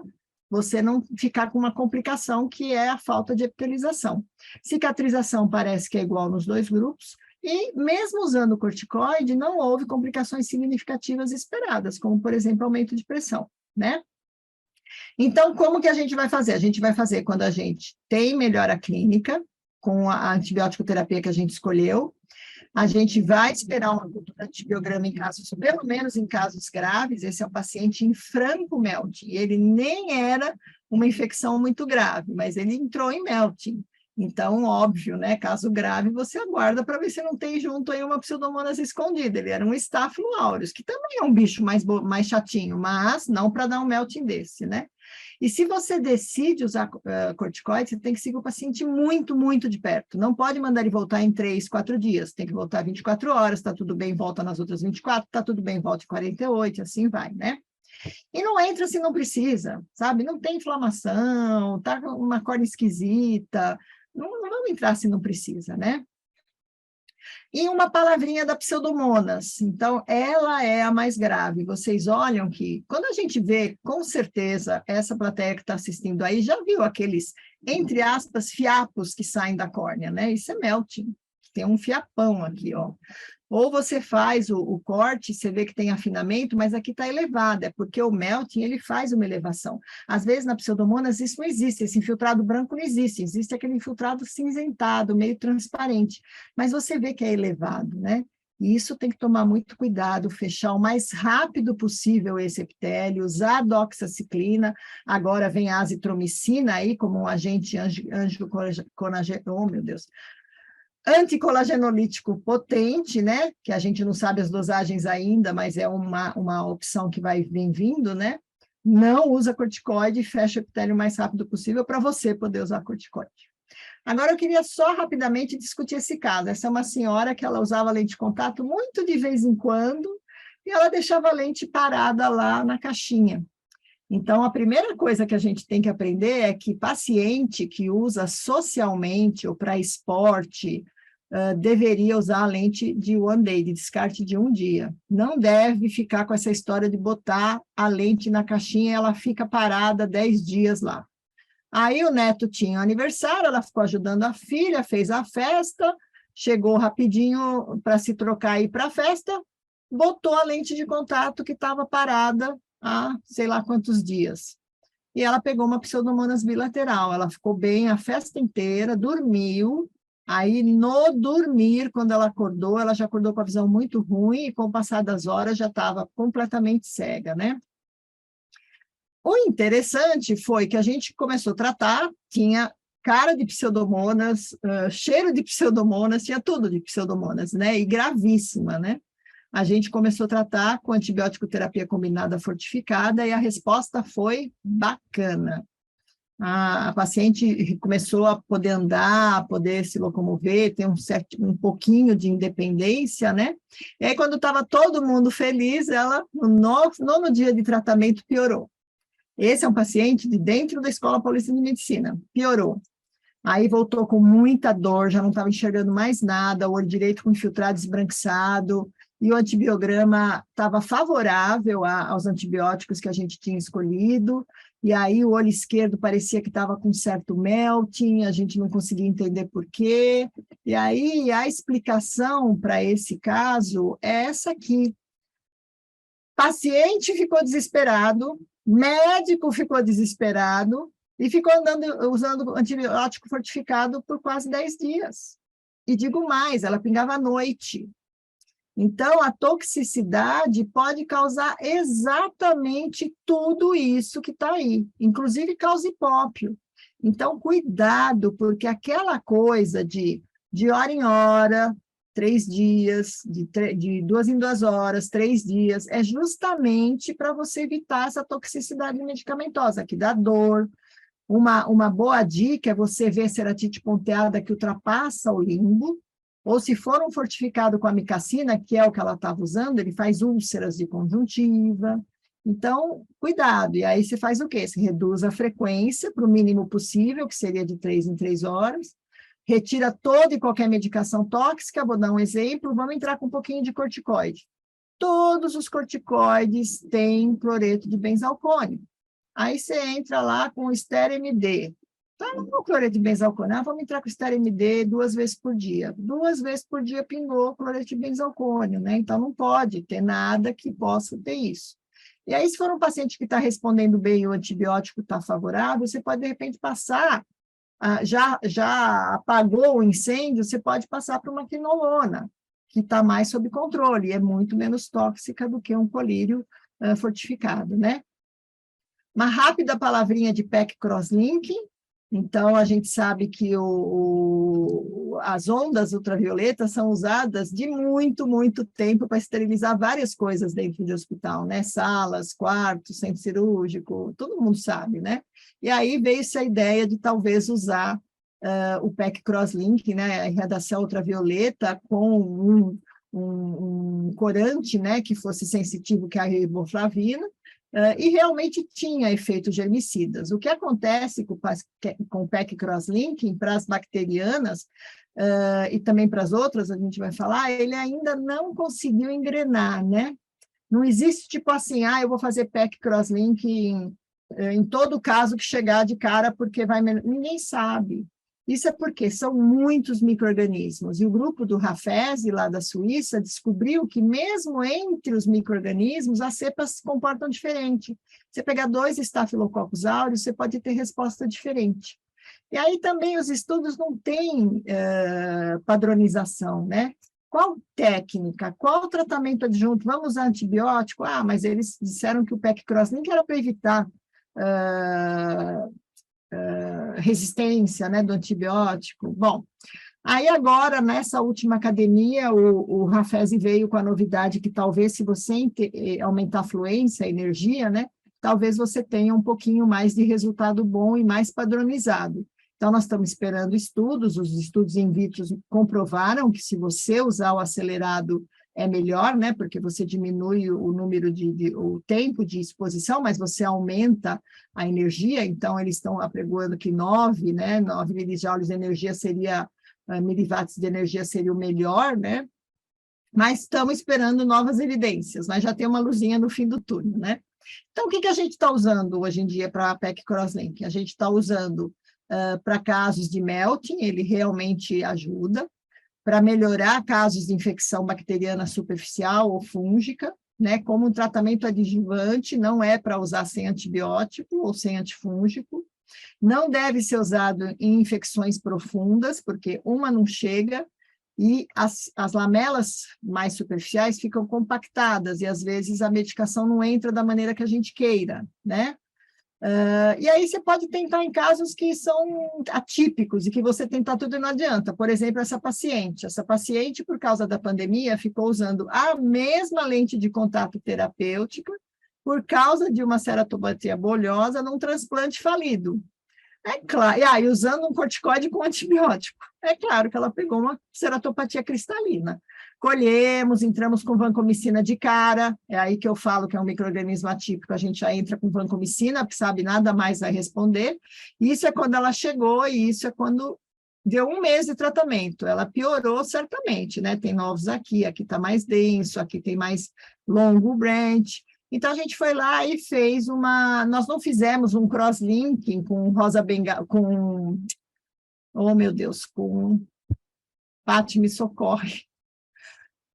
você não ficar com uma complicação que é a falta de epitelização. Cicatrização parece que é igual nos dois grupos, e mesmo usando o corticoide, não houve complicações significativas esperadas, como, por exemplo, aumento de pressão, né? Então, como que a gente vai fazer? A gente vai fazer quando a gente tem melhora clínica, com a antibiótico terapia que a gente escolheu. A gente vai esperar uma cultura antibiograma em casos, pelo menos em casos graves. Esse é um paciente em franco melting, ele nem era uma infecção muito grave, mas ele entrou em melting. Então, óbvio, né? Caso grave, você aguarda para ver se não tem junto aí uma pseudomonas escondida. Ele era um Staphylo aureus, que também é um bicho mais chatinho, mas não para dar um melting desse, né? E se você decide usar corticoide, você tem que seguir o paciente muito, muito de perto. Não pode mandar ele voltar em 3, 4 dias. Tem que voltar 24 horas, está tudo bem, volta nas outras 24, está tudo bem, volta em 48, assim vai, né? E não entra se não precisa, sabe? Não tem inflamação, está com uma córnea esquisita. Não vamos entrar se não precisa, né? E uma palavrinha da pseudomonas, então ela é a mais grave. Vocês olham que, quando a gente vê, com certeza, essa plateia que está assistindo aí, já viu aqueles, entre aspas, fiapos que saem da córnea, né? Isso é melting, tem um fiapão aqui, ó. Ou você faz o corte, você vê que tem afinamento, mas aqui está elevado, é porque o melting, ele faz uma elevação. Às vezes, na pseudomonas, isso não existe, esse infiltrado branco não existe, existe aquele infiltrado cinzentado, meio transparente, mas você vê que é elevado, né? E isso tem que tomar muito cuidado, fechar o mais rápido possível esse epitélio, usar a doxaciclina, agora vem a azitromicina aí como um agente oh meu Deus, Anticolagenolítico potente, né? Que a gente não sabe as dosagens ainda, mas é uma opção que vai vindo, né? Não usa corticoide e fecha o epitélio o mais rápido possível para você poder usar corticoide. Agora, eu queria só rapidamente discutir esse caso. Essa é uma senhora que ela usava lente de contato muito de vez em quando, e ela deixava a lente parada lá na caixinha. Então, a primeira coisa que a gente tem que aprender é que paciente que usa socialmente ou para esporte, deveria usar a lente de one day, de descarte de um dia. Não deve ficar com essa história de botar a lente na caixinha e ela fica parada 10 dias lá. Aí o neto tinha aniversário, ela ficou ajudando a filha, fez a festa, chegou rapidinho para se trocar e ir para a festa, botou a lente de contato que estava parada há sei lá quantos dias. E ela pegou uma pseudomonas bilateral, ela ficou bem a festa inteira, dormiu, aí no dormir, quando ela acordou, ela já acordou com a visão muito ruim e com o passar das horas já estava completamente cega, né? O interessante foi que a gente começou a tratar, tinha cara de pseudomonas, cheiro de pseudomonas, tinha tudo de pseudomonas, né? E gravíssima, né? A gente começou a tratar com antibiótico terapia combinada fortificada e a resposta foi bacana. A paciente começou a poder andar, a poder se locomover, ter um pouquinho de independência, né? E aí, quando estava todo mundo feliz, ela, no nono dia de tratamento, piorou. Esse é um paciente de dentro da Escola Paulista de Medicina, piorou. Aí voltou com muita dor, já não estava enxergando mais nada, o olho direito com infiltrado esbranquiçado, e o antibiograma estava favorável aos antibióticos que a gente tinha escolhido, e aí o olho esquerdo parecia que estava com certo melting, a gente não conseguia entender por quê, e aí a explicação para esse caso é essa aqui. Paciente ficou desesperado, médico ficou desesperado, e ficou usando antibiótico fortificado por quase 10 dias. E digo mais, ela pingava à noite. Então, a toxicidade pode causar exatamente tudo isso que está aí, inclusive causa hipópio. Então, cuidado, porque aquela coisa de hora em hora, 3 dias, de 2 em 2 horas, 3 dias, é justamente para você evitar essa toxicidade medicamentosa, que dá dor. Uma boa dica é você ver ceratite ponteada que ultrapassa o limbo, ou se for um fortificado com amicacina, que é o que ela estava usando, ele faz úlceras de conjuntiva. Então, cuidado. E aí você faz o quê? Você reduz a frequência para o mínimo possível, que seria de 3 em 3 horas, retira toda e qualquer medicação tóxica, vou dar um exemplo, vamos entrar com um pouquinho de corticoide. Todos os corticoides têm cloreto de benzalcônio. Aí você entra lá com o Ster-MD. Tá no cloreto de benzalcônio. Vamos entrar com o Ster-MD 2 vezes por dia. 2 vezes por dia pingou cloreto de benzalcônio, né? Então, não pode ter nada que possa ter isso. E aí, se for um paciente que está respondendo bem e o antibiótico está favorável, você pode, de repente, passar, já apagou o incêndio, você pode passar para uma quinolona, que está mais sob controle, e é muito menos tóxica do que um colírio fortificado, né? Uma rápida palavrinha de PEC crosslink. Então, a gente sabe que as ondas ultravioletas são usadas de muito, muito tempo para esterilizar várias coisas dentro de hospital, né? Salas, quartos, centro cirúrgico, todo mundo sabe, né? E aí veio essa ideia de talvez usar o PEC crosslink, né? A irradiação ultravioleta com um corante, né? Que fosse sensitivo que a riboflavina, e realmente tinha efeitos germicidas. O que acontece com o PEC crosslinking para as bacterianas e também para as outras, a gente vai falar, ele ainda não conseguiu engrenar, né? Não existe tipo assim, eu vou fazer PEC crosslinking em todo caso que chegar de cara, porque vai... Ninguém sabe. Isso é porque são muitos micro-organismos, e o grupo do Rafezi, lá da Suíça, descobriu que mesmo entre os micro-organismos, as cepas se comportam diferente. Você pegar 2 estafilococcus aureus, você pode ter resposta diferente. E aí também os estudos não têm padronização, né? Qual técnica, qual tratamento adjunto? Vamos usar antibiótico? Mas eles disseram que o PEC crosslink era para evitar resistência, né, do antibiótico. Bom, Aí agora, nessa última academia, o Rafezi veio com a novidade que talvez se você aumentar a fluência, a energia, né, talvez você tenha um pouquinho mais de resultado bom e mais padronizado. Então, nós estamos esperando estudos, os estudos in vitro comprovaram que se você usar o acelerado é melhor, né, porque você diminui o número o tempo de exposição, mas você aumenta a energia, então eles estão apregoando que 9 milijoules de energia seria, miliwatts de energia seria o melhor, né, mas estamos esperando novas evidências, mas já tem uma luzinha no fim do túnel, né. Então, o que a gente está usando hoje em dia para a PEC Crosslink? A gente está usando para casos de melting, ele realmente ajuda, para melhorar casos de infecção bacteriana superficial ou fúngica, né, como um tratamento adjuvante, não é para usar sem antibiótico ou sem antifúngico, não deve ser usado em infecções profundas, porque uma não chega, e as lamelas mais superficiais ficam compactadas, e às vezes a medicação não entra da maneira que a gente queira, né? E aí você pode tentar em casos que são atípicos e que você tentar tudo e não adianta. Por exemplo, essa paciente, por causa da pandemia, ficou usando a mesma lente de contato terapêutica por causa de uma ceratopatia bolhosa num transplante falido. É claro, e aí usando um corticoide com antibiótico. É claro que ela pegou uma ceratopatia cristalina. Colhemos, entramos com vancomicina de cara, é aí que eu falo que é um micro-organismo atípico, a gente já entra com vancomicina, porque sabe, nada mais vai responder. Isso é quando ela chegou, e isso é quando deu 1 mês de tratamento. Ela piorou certamente, né? Tem novos aqui está mais denso, aqui tem mais longo branch. Então, a gente foi lá e fez nós não fizemos um cross-linking com rosa bengala, oh meu Deus, Paty me socorre,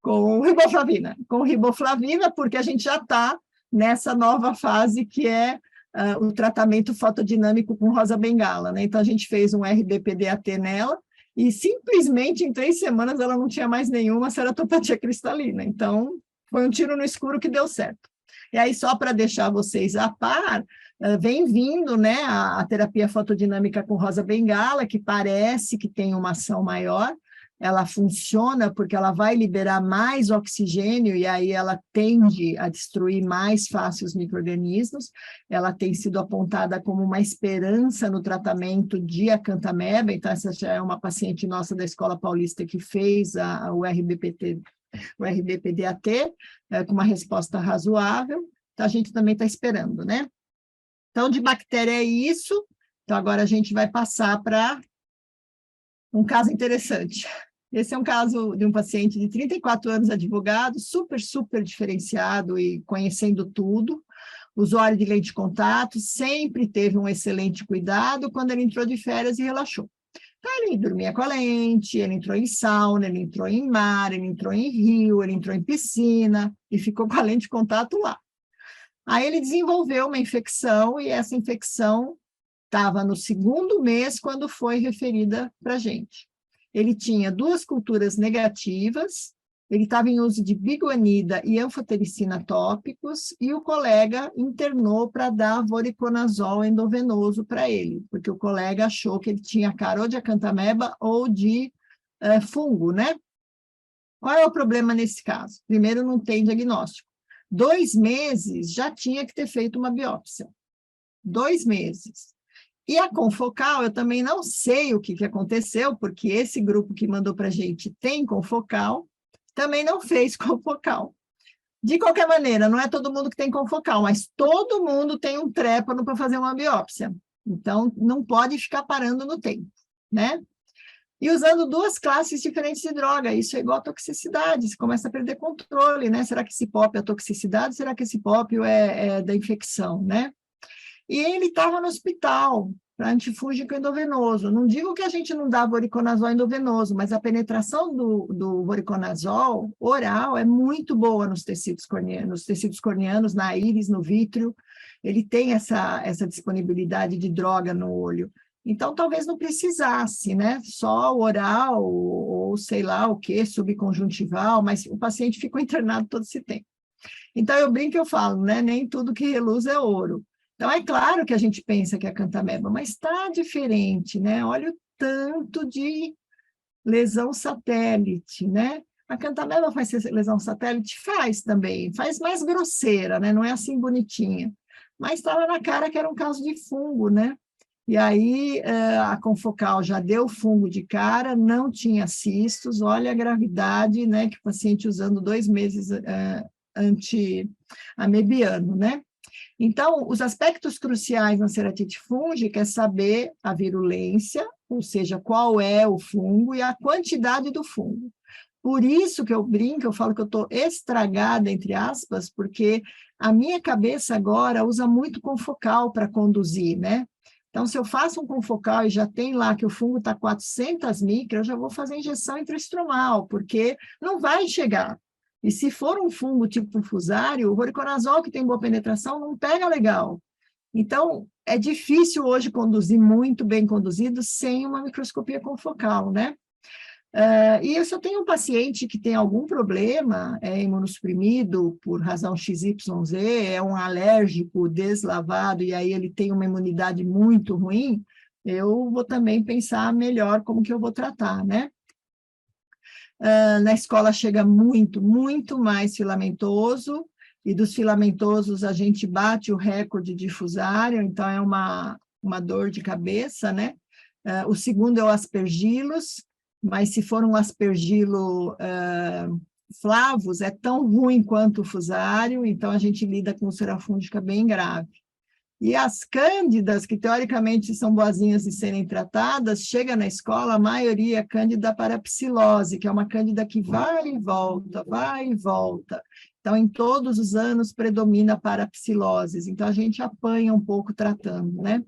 com riboflavina, porque a gente já está nessa nova fase que é o tratamento fotodinâmico com rosa bengala, né? Então, a gente fez um RBPDAT nela, e simplesmente em 3 semanas ela não tinha mais nenhuma ceratopatia cristalina. Então, foi um tiro no escuro que deu certo. E aí, só para deixar vocês a par, vem vindo, né, a terapia fotodinâmica com rosa bengala, que parece que tem uma ação maior. Ela funciona porque ela vai liberar mais oxigênio e aí ela tende a destruir mais fácil os micro-organismos. Ela tem sido apontada como uma esperança no tratamento de acantameba, então essa já é uma paciente nossa da Escola Paulista que fez o RBPDAT, com uma resposta razoável, então a gente também está esperando, né? Então, de bactéria é isso, então agora a gente vai passar para um caso interessante. Esse é um caso de um paciente de 34 anos, advogado, super, super diferenciado e conhecendo tudo, usuário de lente de contato, sempre teve um excelente cuidado quando ele entrou de férias e relaxou. Ele dormia com a lente, ele entrou em sauna, ele entrou em mar, ele entrou em rio, ele entrou em piscina e ficou com a lente de contato lá. Aí ele desenvolveu uma infecção e essa infecção estava no 2º mês quando foi referida para a gente. Ele tinha 2 culturas negativas, ele estava em uso de biguanida e anfotericina tópicos, e o colega internou para dar voriconazol endovenoso para ele, porque o colega achou que ele tinha cara ou de acantameba ou de fungo, né? Qual é o problema nesse caso? Primeiro, não tem diagnóstico. 2 meses já tinha que ter feito uma biópsia. 2 meses. E a confocal, eu também não sei o que aconteceu, porque esse grupo que mandou para a gente tem confocal, também não fez confocal. De qualquer maneira, não é todo mundo que tem confocal, mas todo mundo tem um trépano para fazer uma biópsia. Então, não pode ficar parando no tempo, né? E usando 2 classes diferentes de droga, isso é igual a toxicidade, você começa a perder controle, né? Será que esse POP é a toxicidade? Será que esse POP é da infecção, né? E ele estava no hospital para antifúngico endovenoso. Não digo que a gente não dá voriconazol endovenoso, mas a penetração do voriconazol oral é muito boa nos tecidos corneanos, na íris, no vítreo. Ele tem essa disponibilidade de droga no olho. Então, talvez não precisasse, né? Só oral ou sei lá o que, subconjuntival, mas o paciente ficou internado todo esse tempo. Então, eu brinco e eu falo, né? Nem tudo que reluz é ouro. Então, é claro que a gente pensa que é acantameba, mas está diferente, né? Olha o tanto de lesão satélite, né? A cantamela faz lesão satélite? Faz também, faz mais grosseira, né? Não é assim bonitinha. Mas estava na cara que era um caso de fungo, né? E aí a confocal já deu fungo de cara, não tinha cistos, olha a gravidade, né? Que o paciente usando 2 meses anti-amebiano, né? Então, os aspectos cruciais na ceratite fúngica é saber a virulência, ou seja, qual é o fungo e a quantidade do fungo. Por isso que eu brinco, eu falo que eu estou estragada, entre aspas, porque a minha cabeça agora usa muito confocal para conduzir, né? Então, se eu faço um confocal e já tem lá que o fungo está 400 micras, eu já vou fazer injeção intraestromal, porque não vai chegar. E se for um fungo tipo fusário, o voriconazol, que tem boa penetração, não pega legal. Então, é difícil hoje conduzir muito bem conduzido sem uma microscopia confocal, né? E se eu tenho um paciente que tem algum problema, é imunossuprimido por razão XYZ, é um alérgico deslavado, e aí ele tem uma imunidade muito ruim, eu vou também pensar melhor como que eu vou tratar, né? Na escola chega muito, muito mais filamentoso, e dos filamentosos a gente bate o recorde de fusário, então é uma dor de cabeça, né? O segundo é o aspergillus, mas se for um aspergilo flavus, é tão ruim quanto o fusário, então a gente lida com úlcera fúngica bem grave. E as cândidas, que teoricamente são boazinhas de serem tratadas, chega na escola, a maioria é cândida parapsilose, que é uma cândida que vai e volta, vai e volta. Então, em todos os anos predomina parapsiloses, então a gente apanha um pouco tratando, né?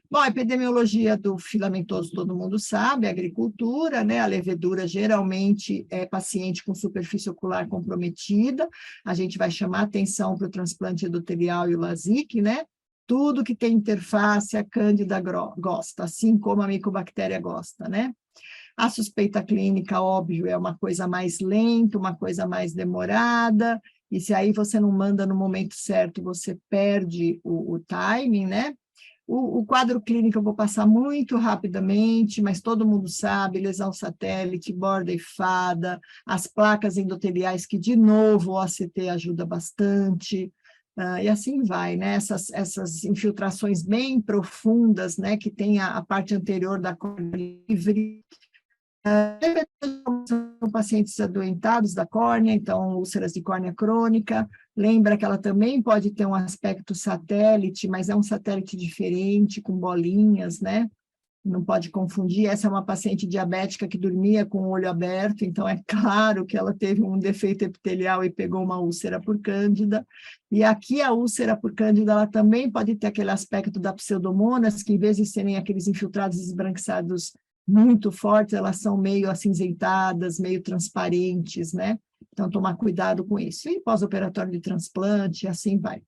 Bom, a epidemiologia do filamentoso todo mundo sabe, a agricultura, né? A levedura geralmente é paciente com superfície ocular comprometida, a gente vai chamar atenção para o transplante endotelial e o LASIK, né? Tudo que tem interface, a cândida gosta, assim como a micobactéria gosta, né? A suspeita clínica, óbvio, é uma coisa mais lenta, uma coisa mais demorada, e se aí você não manda no momento certo, você perde o timing, né? O quadro clínico eu vou passar muito rapidamente, mas todo mundo sabe, lesão satélite, borda e fada, as placas endoteliais, que, de novo, o OCT ajuda bastante, e assim vai, né? Essas infiltrações bem profundas, né? Que tem a parte anterior da córnea livre, são pacientes adoentados da córnea, então úlceras de córnea crônica. Lembra que ela também pode ter um aspecto satélite, mas é um satélite diferente, com bolinhas, né? Não pode confundir. Essa é uma paciente diabética que dormia com o olho aberto, então é claro que ela teve um defeito epitelial e pegou uma úlcera por cândida. E aqui a úlcera por cândida, ela também pode ter aquele aspecto da pseudomonas, que em vez de serem aqueles infiltrados esbranquiçados muito fortes, elas são meio acinzentadas, meio transparentes, né? Então, tomar cuidado com isso. E pós-operatório de transplante, assim vai.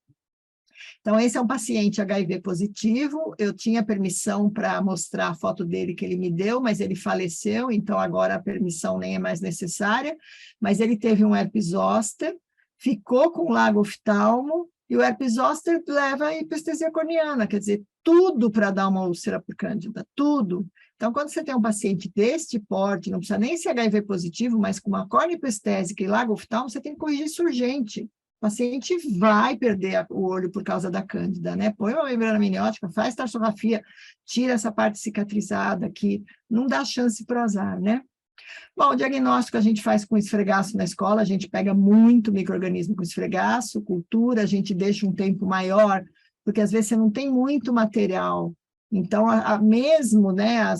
Então, esse é um paciente HIV positivo, eu tinha permissão para mostrar a foto dele que ele me deu, mas ele faleceu, então agora a permissão nem é mais necessária, mas ele teve um herpes zoster, ficou com lago oftalmo, e o herpes zoster leva a hiperestesia corneana, quer dizer, tudo para dar uma úlcera por cândida, tudo. Então, quando você tem um paciente deste porte, não precisa nem ser HIV positivo, mas com uma córnea hiperestésica e lago oftalmo, você tem que corrigir isso urgente. O paciente vai perder o olho por causa da cândida, né? Põe uma membrana amniótica, faz tarsografia, tira essa parte cicatrizada que não dá chance para o azar, né? Bom, o diagnóstico a gente faz com esfregaço na escola, a gente pega muito micro-organismo com esfregaço, cultura, a gente deixa um tempo maior, porque às vezes você não tem muito material. Então, mesmo, né,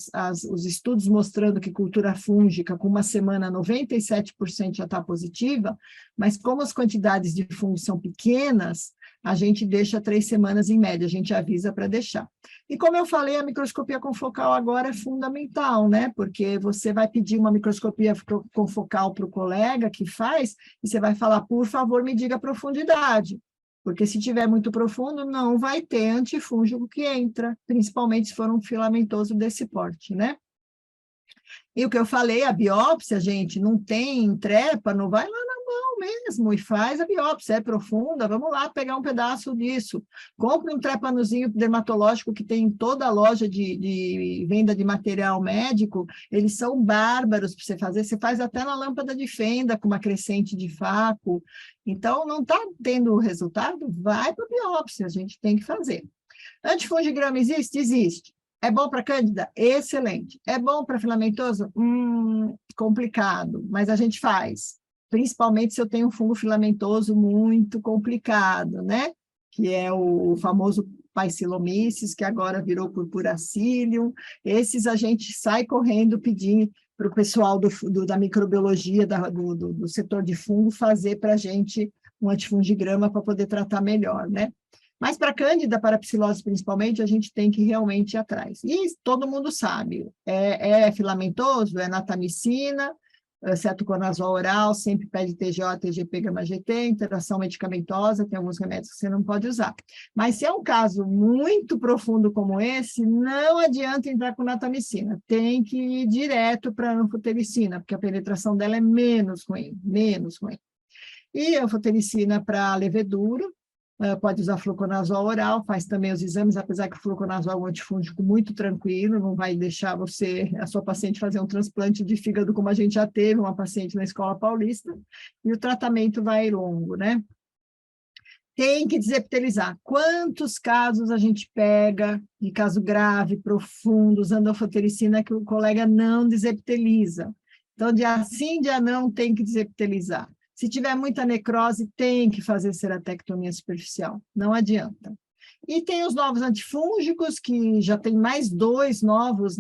os estudos mostrando que cultura fúngica, com uma semana, 97% já está positiva, mas como as quantidades de fungo são pequenas, a gente deixa 3 semanas em média, a gente avisa para deixar. E como eu falei, a microscopia confocal agora é fundamental, né? Porque você vai pedir uma microscopia confocal para o colega que faz, e você vai falar, por favor, me diga a profundidade. Porque se tiver muito profundo, não vai ter antifúngico que entra, principalmente se for um filamentoso desse porte, né? E o que eu falei, a biópsia, gente, não tem trepa, não vai lá na mão mesmo, e faz a biópsia, é profunda, vamos lá pegar um pedaço disso. Compre um trepanozinho dermatológico que tem em toda a loja de venda de material médico, eles são bárbaros para você fazer, você faz até na lâmpada de fenda, com uma crescente de faco. Então, não está tendo resultado? Vai para a biópsia, a gente tem que fazer. Antifungigrama existe? Existe. É bom para Cândida? Excelente. É bom para filamentoso? Complicado, mas a gente faz. Principalmente se eu tenho um fungo filamentoso muito complicado, né? Que é o famoso Paecilomyces, que agora virou Purpuracilium. Esses a gente sai correndo pedindo para o pessoal da microbiologia, do setor de fungo, fazer para a gente um antifungigrama para poder tratar melhor, né? Mas para Cândida, para psilose principalmente, a gente tem que realmente ir atrás. E todo mundo sabe, é filamentoso, é natamicina, cetoconazol oral, sempre pede TGO, TGP, gama-GT, interação medicamentosa, tem alguns remédios que você não pode usar. Mas se é um caso muito profundo como esse, não adianta entrar com natamicina, tem que ir direto para a anfotericina, porque a penetração dela é menos ruim, menos ruim. E anfotericina para levedura, pode usar fluconazol oral, faz também os exames, apesar que o fluconazol é um antifúngico muito tranquilo, não vai deixar a sua paciente fazer um transplante de fígado, como a gente já teve, uma paciente na Escola Paulista, e o tratamento vai longo, né? Tem que desepitelizar. Quantos casos a gente pega de caso grave, profundo, usando anfotericina que o colega não desepiteliza? Então, dia sim, dia não, tem que desepitelizar. Se tiver muita necrose, tem que fazer ceratectomia superficial, não adianta. E tem os novos antifúngicos, que já tem mais 2 novos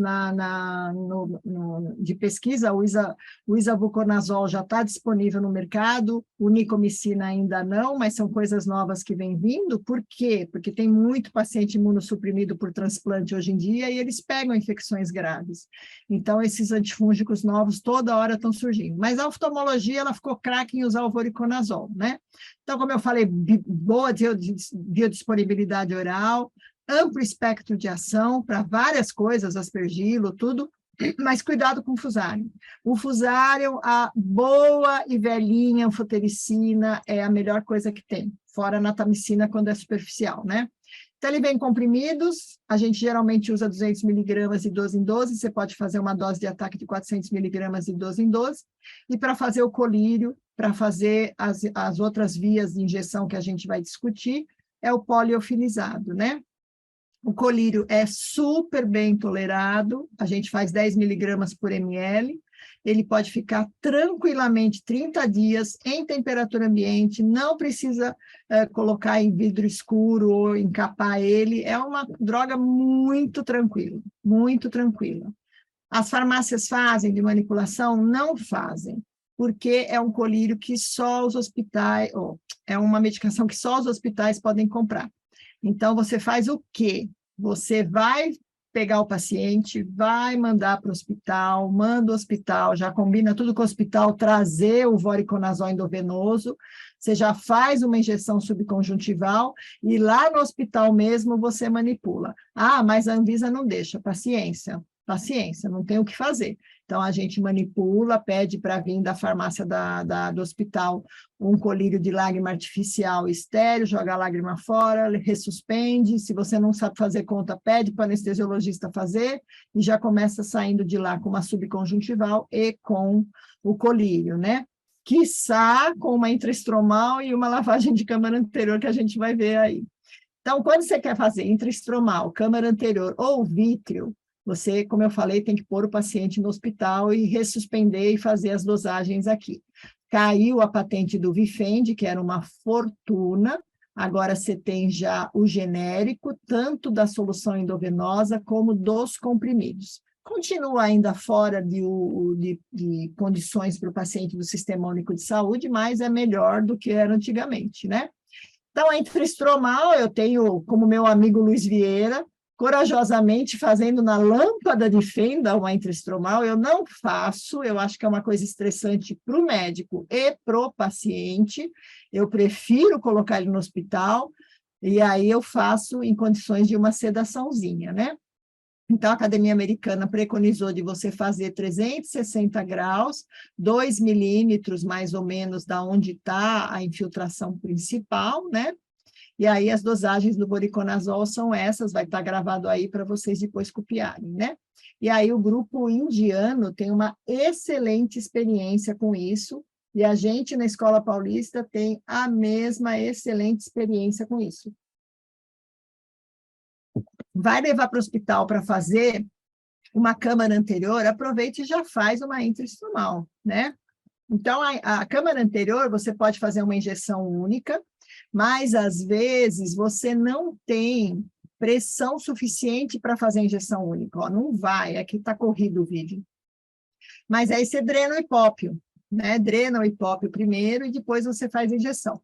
de pesquisa, o isavuconazol já está disponível no mercado, o nicomicina ainda não, mas são coisas novas que vêm vindo. Por quê? Porque tem muito paciente imunossuprimido por transplante hoje em dia e eles pegam infecções graves. Então, esses antifúngicos novos toda hora estão surgindo. Mas a oftalmologia, ela ficou craque em usar o voriconazol, né? Então, como eu falei, boa biodisponibilidade oral, amplo espectro de ação para várias coisas, aspergilo, tudo, mas cuidado com o fusário. O fusário, a boa e velhinha anfotericina é a melhor coisa que tem, fora a natamicina quando é superficial, né? Então, ele vem em comprimidos, a gente geralmente usa 200 miligramas de 12 em 12, você pode fazer uma dose de ataque de 400 miligramas de 12 em 12, e para fazer o colírio, para fazer as outras vias de injeção que a gente vai discutir, é o poliofilizado, né? O colírio é super bem tolerado, a gente faz 10 miligramas por ml, ele pode ficar tranquilamente 30 dias em temperatura ambiente, não precisa colocar em vidro escuro ou encapar ele, é uma droga muito tranquila, muito tranquila. As farmácias fazem de manipulação? Não fazem, porque é um colírio que só os hospitais, é uma medicação que só os hospitais podem comprar. Então, você faz o quê? Você vai pegar o paciente, vai mandar para o hospital, manda o hospital, já combina tudo com o hospital, trazer o voriconazol endovenoso, você já faz uma injeção subconjuntival e lá no hospital mesmo você manipula. Ah, mas a Anvisa não deixa, paciência, paciência, não tem o que fazer. Então, a gente manipula, pede para vir da farmácia do hospital um colírio de lágrima artificial estéreo, joga a lágrima fora, ressuspende. Se você não sabe fazer conta, pede para o anestesiologista fazer e já começa saindo de lá com uma subconjuntival e com o colírio, né? Quiçá com uma intraestromal e uma lavagem de câmara anterior que a gente vai ver aí. Então, quando você quer fazer intraestromal, câmara anterior ou vítreo, você, como eu falei, tem que pôr o paciente no hospital e ressuspender e fazer as dosagens aqui. Caiu a patente do Vifend, que era uma fortuna, agora você tem já o genérico, tanto da solução endovenosa como dos comprimidos. Continua ainda fora de condições para o paciente do Sistema Único de Saúde, mas é melhor do que era antigamente, né? Então, a intraestromal, eu tenho, como meu amigo Luiz Vieira, corajosamente fazendo na lâmpada de fenda uma intraestromal, eu não faço, eu acho que é uma coisa estressante para o médico e para o paciente, eu prefiro colocar ele no hospital, e aí eu faço em condições de uma sedaçãozinha, né? Então, a Academia Americana preconizou de você fazer 360 graus, 2 milímetros mais ou menos da onde está a infiltração principal, né? E aí as dosagens do voriconazol são essas, vai estar gravado aí para vocês depois copiarem, né? E aí o grupo indiano tem uma excelente experiência com isso, e a gente na Escola Paulista tem a mesma excelente experiência com isso. Vai levar para o hospital para fazer uma câmara anterior, aproveite e já faz uma intraestromal, né? Então, a câmara anterior, você pode fazer uma injeção única, mas, às vezes, você não tem pressão suficiente para fazer a injeção única. Ó, não vai, aqui está corrido o vídeo. Mas aí você drena o hipópio, né? Drena o hipópio primeiro e depois você faz a injeção.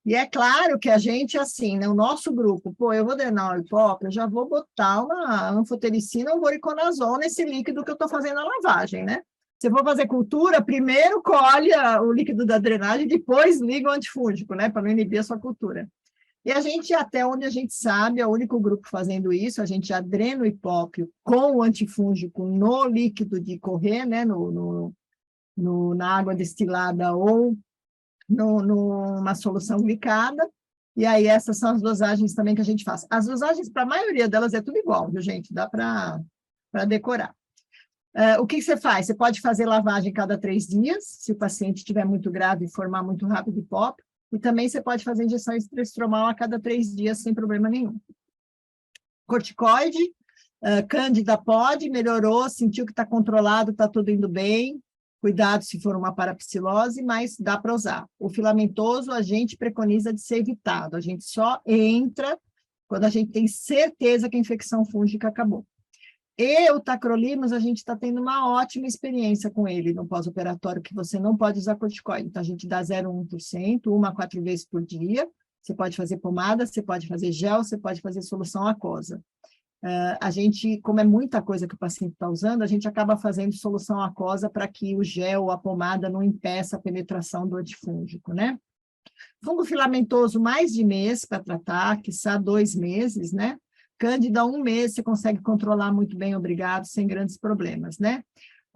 E é claro que a gente, assim, né, o nosso grupo, pô, eu vou drenar o hipópio, eu já vou botar uma anfotericina ou voriconazol nesse líquido que eu estou fazendo a lavagem, né? Se eu for fazer cultura, primeiro colhe o líquido da drenagem, depois liga o antifúngico, né, para não inibir a sua cultura. E a gente, até onde a gente sabe, é o único grupo fazendo isso, a gente já drena o hipópio com o antifúngico no líquido de correr, né, na água destilada ou numa solução glicada, e aí essas são as dosagens também que a gente faz. As dosagens, para a maioria delas, é tudo igual, viu, gente? Dá para decorar. O que você faz? Você pode fazer lavagem cada 3 dias, se o paciente estiver muito grave e formar muito rápido hipópio, e também você pode fazer injeção extraestromal a cada 3 dias, sem problema nenhum. Corticoide, Cândida pode, melhorou, sentiu que está controlado, está tudo indo bem, cuidado se for uma parapsilose, mas dá para usar. O filamentoso a gente preconiza de ser evitado, a gente só entra quando a gente tem certeza que a infecção fúngica acabou. E o tacrolimus, a gente está tendo uma ótima experiência com ele no pós-operatório, que você não pode usar corticoide. Então, a gente dá 0,1%, 1 a 4 vezes por dia. Você pode fazer pomada, você pode fazer gel, você pode fazer solução aquosa. A gente, como é muita coisa que o paciente está usando, a gente acaba fazendo solução aquosa para que o gel ou a pomada não impeça a penetração do antifúngico, né? Fungo filamentoso, mais de mês para tratar, quiçá 2 meses, né? Cândida, 1 mês, você consegue controlar muito bem, obrigado, sem grandes problemas, né?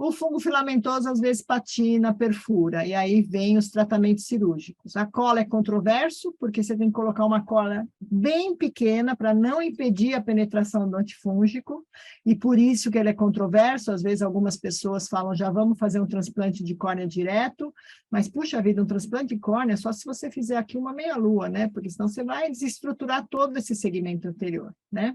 O fungo filamentoso, às vezes, patina, perfura, e aí vem os tratamentos cirúrgicos. A cola é controverso, porque você tem que colocar uma cola bem pequena para não impedir a penetração do antifúngico, e por isso que ele é controverso. Às vezes, algumas pessoas falam, já vamos fazer um transplante de córnea direto, mas, puxa vida, um transplante de córnea só se você fizer aqui uma meia-lua, né? Porque senão você vai desestruturar todo esse segmento anterior, né?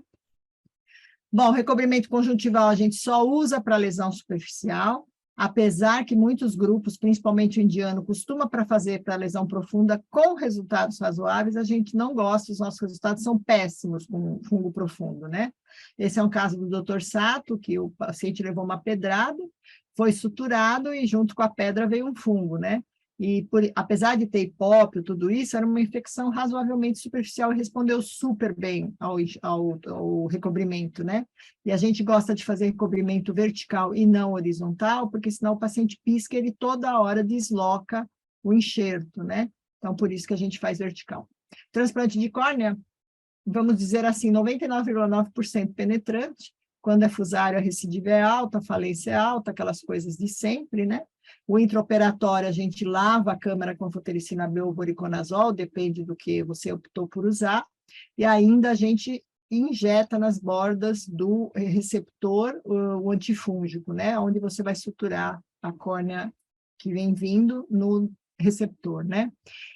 Bom, recobrimento conjuntival a gente só usa para lesão superficial, apesar que muitos grupos, principalmente o indiano, costuma para fazer para lesão profunda com resultados razoáveis, a gente não gosta, os nossos resultados são péssimos com fungo profundo, né? Esse é um caso do Dr. Sato, que o paciente levou uma pedrada, foi suturado e junto com a pedra veio um fungo, né? E apesar de ter hipópio, tudo isso, era uma infecção razoavelmente superficial e respondeu super bem ao recobrimento, né? E a gente gosta de fazer recobrimento vertical e não horizontal, porque senão o paciente pisca e ele toda hora desloca o enxerto, né? Então, por isso que a gente faz vertical. Transplante de córnea, vamos dizer assim, 99,9% penetrante. Quando é fusário, a recidiva é alta, a falência é alta, aquelas coisas de sempre, né? O intraoperatório, a gente lava a câmara com anfotericina B ou voriconazol, depende do que você optou por usar, e ainda a gente injeta nas bordas do receptor o antifúngico, né? Onde você vai suturar a córnea que vem vindo no receptor, né?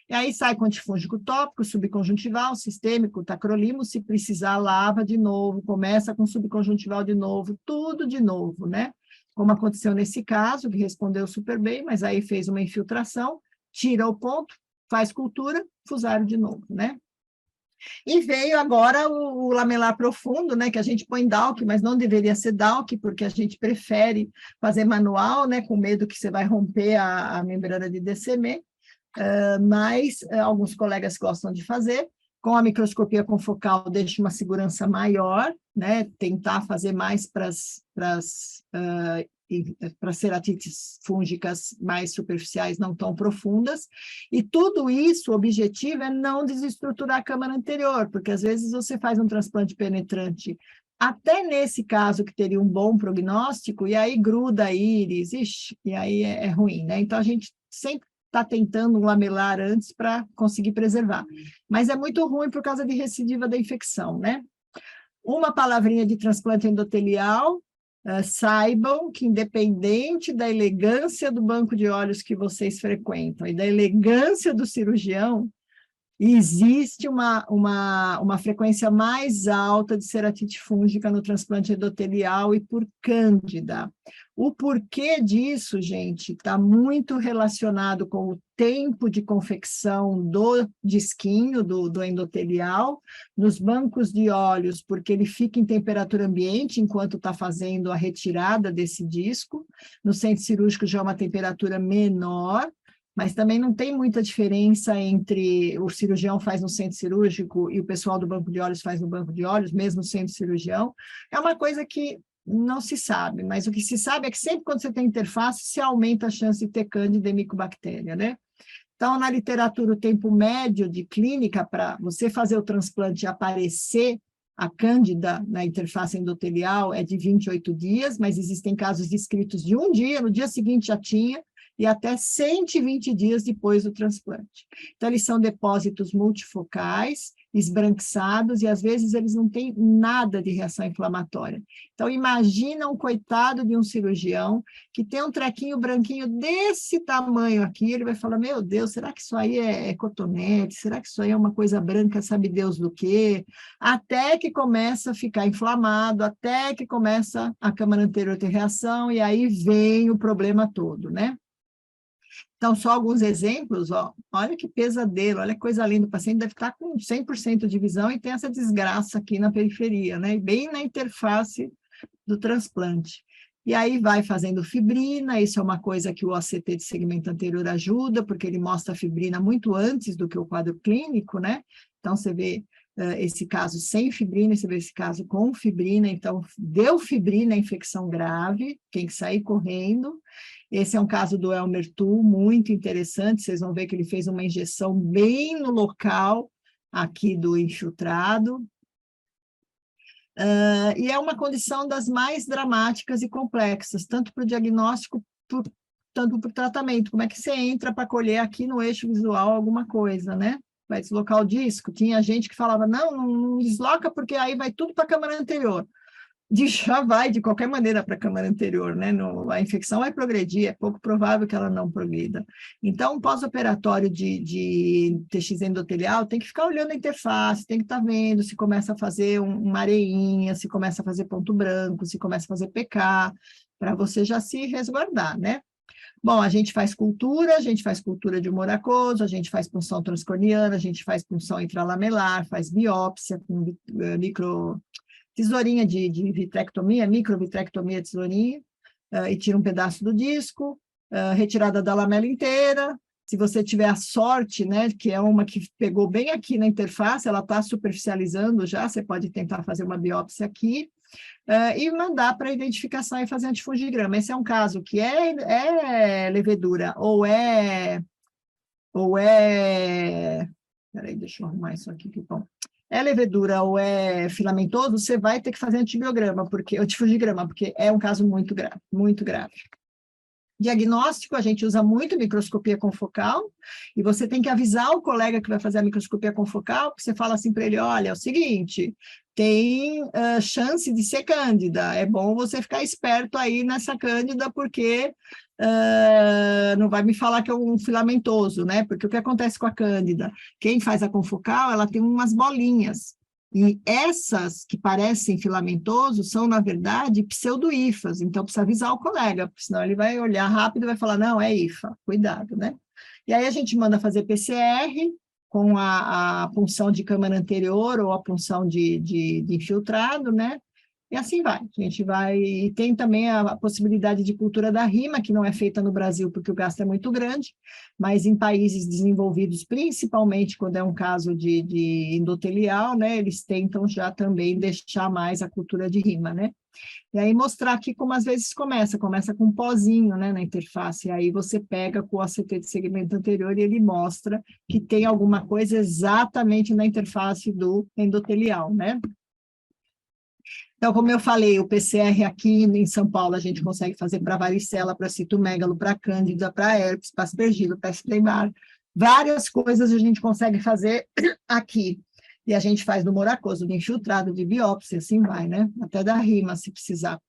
E aí sai com antifúngico tópico, subconjuntival, sistêmico, tacrolimus, se precisar, lava de novo, começa com subconjuntival de novo, tudo de novo, né? Como aconteceu nesse caso, que respondeu super bem, mas aí fez uma infiltração, tira o ponto, faz cultura, fusário de novo, né? E veio agora o lamelar profundo, né, que a gente põe DALC, mas não deveria ser DALC, porque a gente prefere fazer manual, né, com medo que você vai romper a membrana de DCM, mas alguns colegas gostam de fazer. Com a microscopia confocal, deixa uma segurança maior, né, tentar fazer mais para ceratites fúngicas mais superficiais, não tão profundas, e tudo isso, o objetivo é não desestruturar a câmara anterior, porque às vezes você faz um transplante penetrante até nesse caso que teria um bom prognóstico, e aí gruda a íris, ixi, e aí é ruim, né? Então, a gente sempre está tentando um lamelar antes para conseguir preservar. Mas é muito ruim por causa de recidiva da infecção, né? Uma palavrinha de transplante endotelial, saibam que independente da elegância do banco de olhos que vocês frequentam e da elegância do cirurgião, existe uma frequência mais alta de ceratite fúngica no transplante endotelial e por cândida. O porquê disso, gente, está muito relacionado com o tempo de confecção do disquinho, do endotelial, nos bancos de olhos, porque ele fica em temperatura ambiente enquanto está fazendo a retirada desse disco. No centro cirúrgico já é uma temperatura menor, mas também não tem muita diferença entre o cirurgião faz no centro cirúrgico e o pessoal do banco de olhos faz no banco de olhos, mesmo sendo cirurgião. É uma coisa que não se sabe, mas o que se sabe é que sempre quando você tem interface, se aumenta a chance de ter cândida e micobactéria, né? Então, na literatura, o tempo médio de clínica para você fazer o transplante e aparecer a cândida na interface endotelial é de 28 dias, mas existem casos descritos de um dia, no dia seguinte já tinha, e até 120 dias depois do transplante. Então, eles são depósitos multifocais, esbranquiçados, e às vezes eles não têm nada de reação inflamatória. Então, imagina um coitado de um cirurgião que tem um trequinho branquinho desse tamanho aqui, ele vai falar, meu Deus, será que isso aí é cotonete? Será que isso aí é uma coisa branca, sabe Deus do quê? Até que começa a ficar inflamado, até que começa a câmara anterior ter reação, e aí vem o problema todo, né? Então, só alguns exemplos, ó. Olha que pesadelo, olha que coisa linda, o paciente deve estar com 100% de visão e tem essa desgraça aqui na periferia, né? Bem na interface do transplante. E aí vai fazendo fibrina, isso é uma coisa que o OCT de segmento anterior ajuda, porque ele mostra a fibrina muito antes do que o quadro clínico, né? Então, você vê esse caso sem fibrina, você vê esse caso com fibrina, então, deu fibrina, infecção grave, tem que sair correndo. Esse é um caso do Elmer Tu, muito interessante, vocês vão ver que ele fez uma injeção bem no local aqui do infiltrado. E é uma condição das mais dramáticas e complexas, tanto para o diagnóstico, tanto para o tratamento. Como é que você entra para colher aqui no eixo visual alguma coisa, né? Vai deslocar o disco? Tinha gente que falava, não desloca porque aí vai tudo para a câmara anterior. Já vai, de qualquer maneira, para a câmara anterior, né? A infecção vai progredir, é pouco provável que ela não progrida. Então, pós-operatório de TX endotelial, tem que ficar olhando a interface, tem que estar vendo se começa a fazer uma areinha, se começa a fazer ponto branco, se começa a fazer PK, para você já se resguardar, né? Bom, a gente faz cultura de humor aquoso, a gente faz punção transcorneana, a gente faz punção intralamelar, faz biópsia com tesourinha de vitrectomia, microvitrectomia tesourinha, e tira um pedaço do disco, retirada da lamela inteira. Se você tiver a sorte, né, que é uma que pegou bem aqui na interface, ela está superficializando já, você pode tentar fazer uma biópsia aqui, e mandar para identificação e fazer antifungigrama. Esse é um caso que é levedura, ou é... Peraí, deixa eu arrumar isso aqui, que bom. É levedura ou é filamentoso, você vai ter que fazer antibiograma, antifungigrama, porque é um caso muito grave, muito grave. Diagnóstico, a gente usa muito microscopia confocal, e você tem que avisar o colega que vai fazer a microscopia confocal, porque você fala assim para ele, olha, é o seguinte, tem chance de ser cândida, é bom você ficar esperto aí nessa cândida, porque não vai me falar que é um filamentoso, né? Porque o que acontece com a cândida? Quem faz a confocal, ela tem umas bolinhas, e essas que parecem filamentosos são, na verdade, pseudo-hifas, então precisa avisar o colega, porque senão ele vai olhar rápido e vai falar, não, é hifa, cuidado, né? E aí a gente manda fazer PCR com a punção de câmara anterior ou a punção de infiltrado, né? E assim vai, a gente vai, e tem também a possibilidade de cultura da rima, que não é feita no Brasil porque o gasto é muito grande, mas em países desenvolvidos, principalmente quando é um caso de endotelial, né, eles tentam já também deixar mais a cultura de rima, né? E aí mostrar aqui como às vezes começa com um pozinho, né, na interface, e aí você pega com o ACT de segmento anterior e ele mostra que tem alguma coisa exatamente na interface do endotelial, né? Então, como eu falei, o PCR aqui em São Paulo a gente consegue fazer para varicela, para citomegalo, para cândida, para herpes, para aspergilo, para Epstein-Barr, várias coisas a gente consegue fazer aqui. E a gente faz do moracoso, do infiltrado, de biópsia, assim vai, né? Até da rima, se precisar.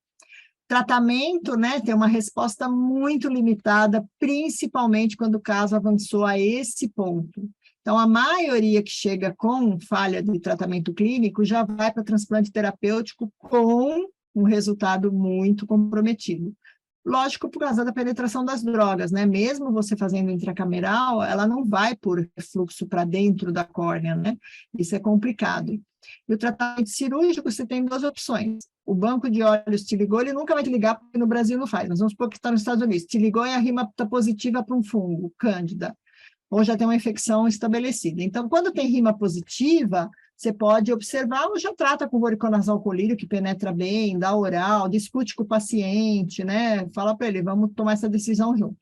Tratamento, né, tem uma resposta muito limitada, principalmente quando o caso avançou a esse ponto. Então, a maioria que chega com falha de tratamento clínico já vai para transplante terapêutico com um resultado muito comprometido. Lógico, por causa da penetração das drogas, né? Mesmo você fazendo intracameral, ela não vai por refluxo para dentro da córnea, né? Isso é complicado. E o tratamento cirúrgico, você tem duas opções. O banco de olhos te ligou, ele nunca vai te ligar, porque no Brasil não faz. Nós vamos supor que está nos Estados Unidos. Te ligou e a rima está positiva para um fungo, cândida, ou já tem uma infecção estabelecida. Então, quando tem rima positiva, você pode observar ou já trata com voriconazol colírio, que penetra bem, dá oral, discute com o paciente, né? Fala para ele, vamos tomar essa decisão junto.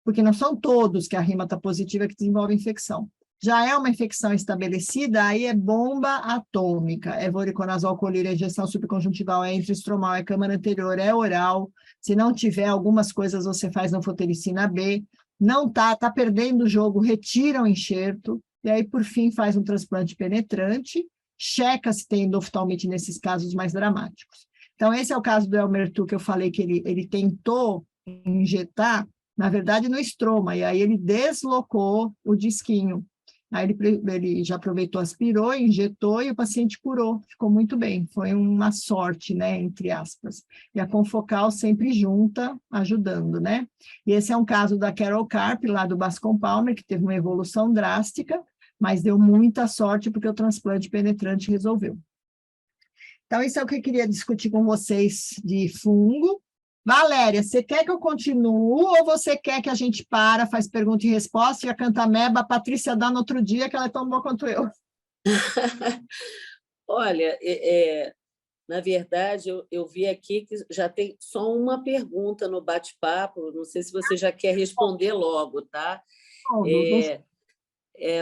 Porque não são todos que a rima está positiva que desenvolve infecção. Já é uma infecção estabelecida, aí é bomba atômica, é voriconazol colírio, é injeção subconjuntival, é intraestromal, é câmara anterior, é oral. Se não tiver algumas coisas, você faz anfotericina B. Não tá perdendo o jogo, retira o enxerto, e aí, por fim, faz um transplante penetrante, checa se tem endoftalmite nesses casos mais dramáticos. Então, esse é o caso do Elmer Tu, que eu falei que ele tentou injetar, na verdade, no estroma, e aí ele deslocou o disquinho. Aí ele já aproveitou, aspirou, injetou e o paciente curou, ficou muito bem. Foi uma sorte, né, entre aspas. E a confocal sempre junta, ajudando, né? E esse é um caso da Carol Karp, lá do Bascom Palmer, que teve uma evolução drástica, mas deu muita sorte porque o transplante penetrante resolveu. Então, isso é o que eu queria discutir com vocês de fungo. Valéria, você quer que eu continue ou você quer que a gente faz pergunta e resposta e a Cantameba, a Patrícia dá no outro dia, que ela é tão boa quanto eu? Olha, na verdade, eu vi aqui que já tem só uma pergunta no bate-papo, não sei se você já quer responder logo, tá?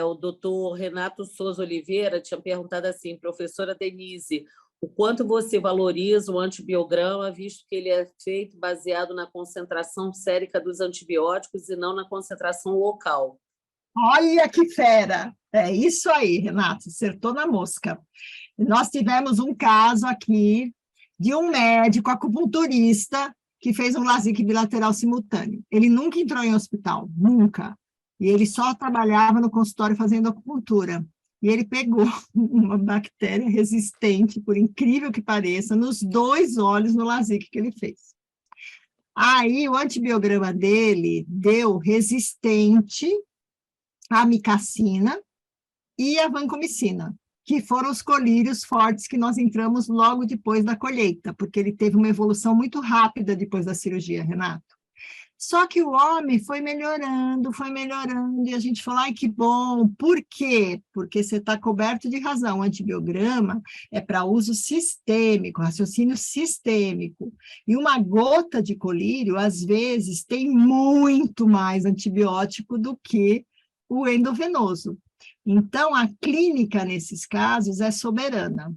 O doutor Renato Souza Oliveira tinha perguntado assim, professora Denise, o quanto você valoriza o antibiograma, visto que ele é feito baseado na concentração sérica dos antibióticos e não na concentração local? Olha que fera! É isso aí, Renato, acertou na mosca. Nós tivemos um caso aqui de um médico acupunturista que fez um LASIK bilateral simultâneo. Ele nunca entrou em hospital, nunca. E ele só trabalhava no consultório fazendo acupuntura. E ele pegou uma bactéria resistente, por incrível que pareça, nos 2 olhos no LASIK que ele fez. Aí o antibiograma dele deu resistente à micacina e à vancomicina, que foram os colírios fortes que nós entramos logo depois da colheita, porque ele teve uma evolução muito rápida depois da cirurgia, Renato. Só que o homem foi melhorando, e a gente falou, ai, que bom. Por quê? Porque você está coberto de razão. O antibiograma é para uso sistêmico, raciocínio sistêmico. E uma gota de colírio, às vezes, tem muito mais antibiótico do que o endovenoso. Então, a clínica, nesses casos, é soberana.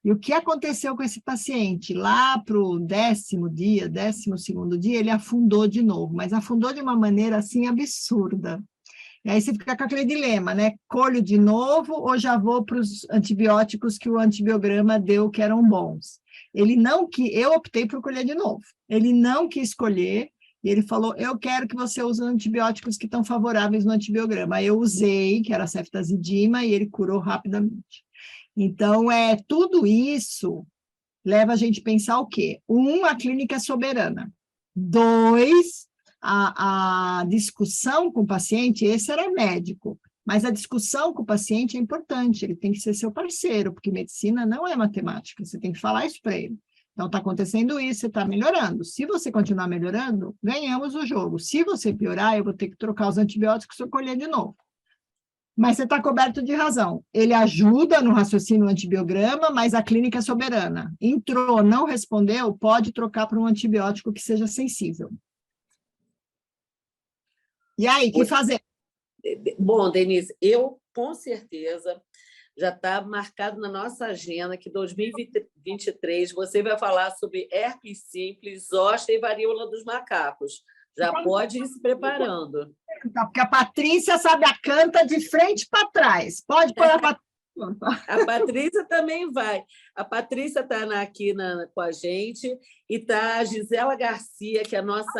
E o que aconteceu com esse paciente? Lá para o 10º dia, 12º dia, ele afundou de novo, mas afundou de uma maneira assim absurda. E aí você fica com aquele dilema, né? Colho de novo ou já vou para os antibióticos que o antibiograma deu que eram bons? Eu optei por colher de novo. Ele não quis escolher, e ele falou, eu quero que você use antibióticos que estão favoráveis no antibiograma. Aí eu usei, que era a ceftazidima, e ele curou rapidamente. Então, tudo isso leva a gente a pensar o quê? 1, a clínica é soberana. 2, a discussão com o paciente, esse era médico, mas a discussão com o paciente é importante, ele tem que ser seu parceiro, porque medicina não é matemática, você tem que falar isso para ele. Então, está acontecendo isso, você está melhorando. Se você continuar melhorando, ganhamos o jogo. Se você piorar, eu vou ter que trocar os antibióticos e colher de novo. Mas você está coberto de razão. Ele ajuda no raciocínio antibiograma, mas a clínica é soberana. Entrou, não respondeu, pode trocar para um antibiótico que seja sensível. E aí, o que fazer? Bom, Denise, eu, com certeza, já está marcado na nossa agenda que 2023 você vai falar sobre herpes simples, zoster e varíola dos macacos. Já pode ir se preparando. Porque a Patrícia sabe a canta de frente para trás. Pode pôr a Patrícia. A Patrícia também vai. A Patrícia está aqui com a gente e está a Gisela Garcia, que é nosso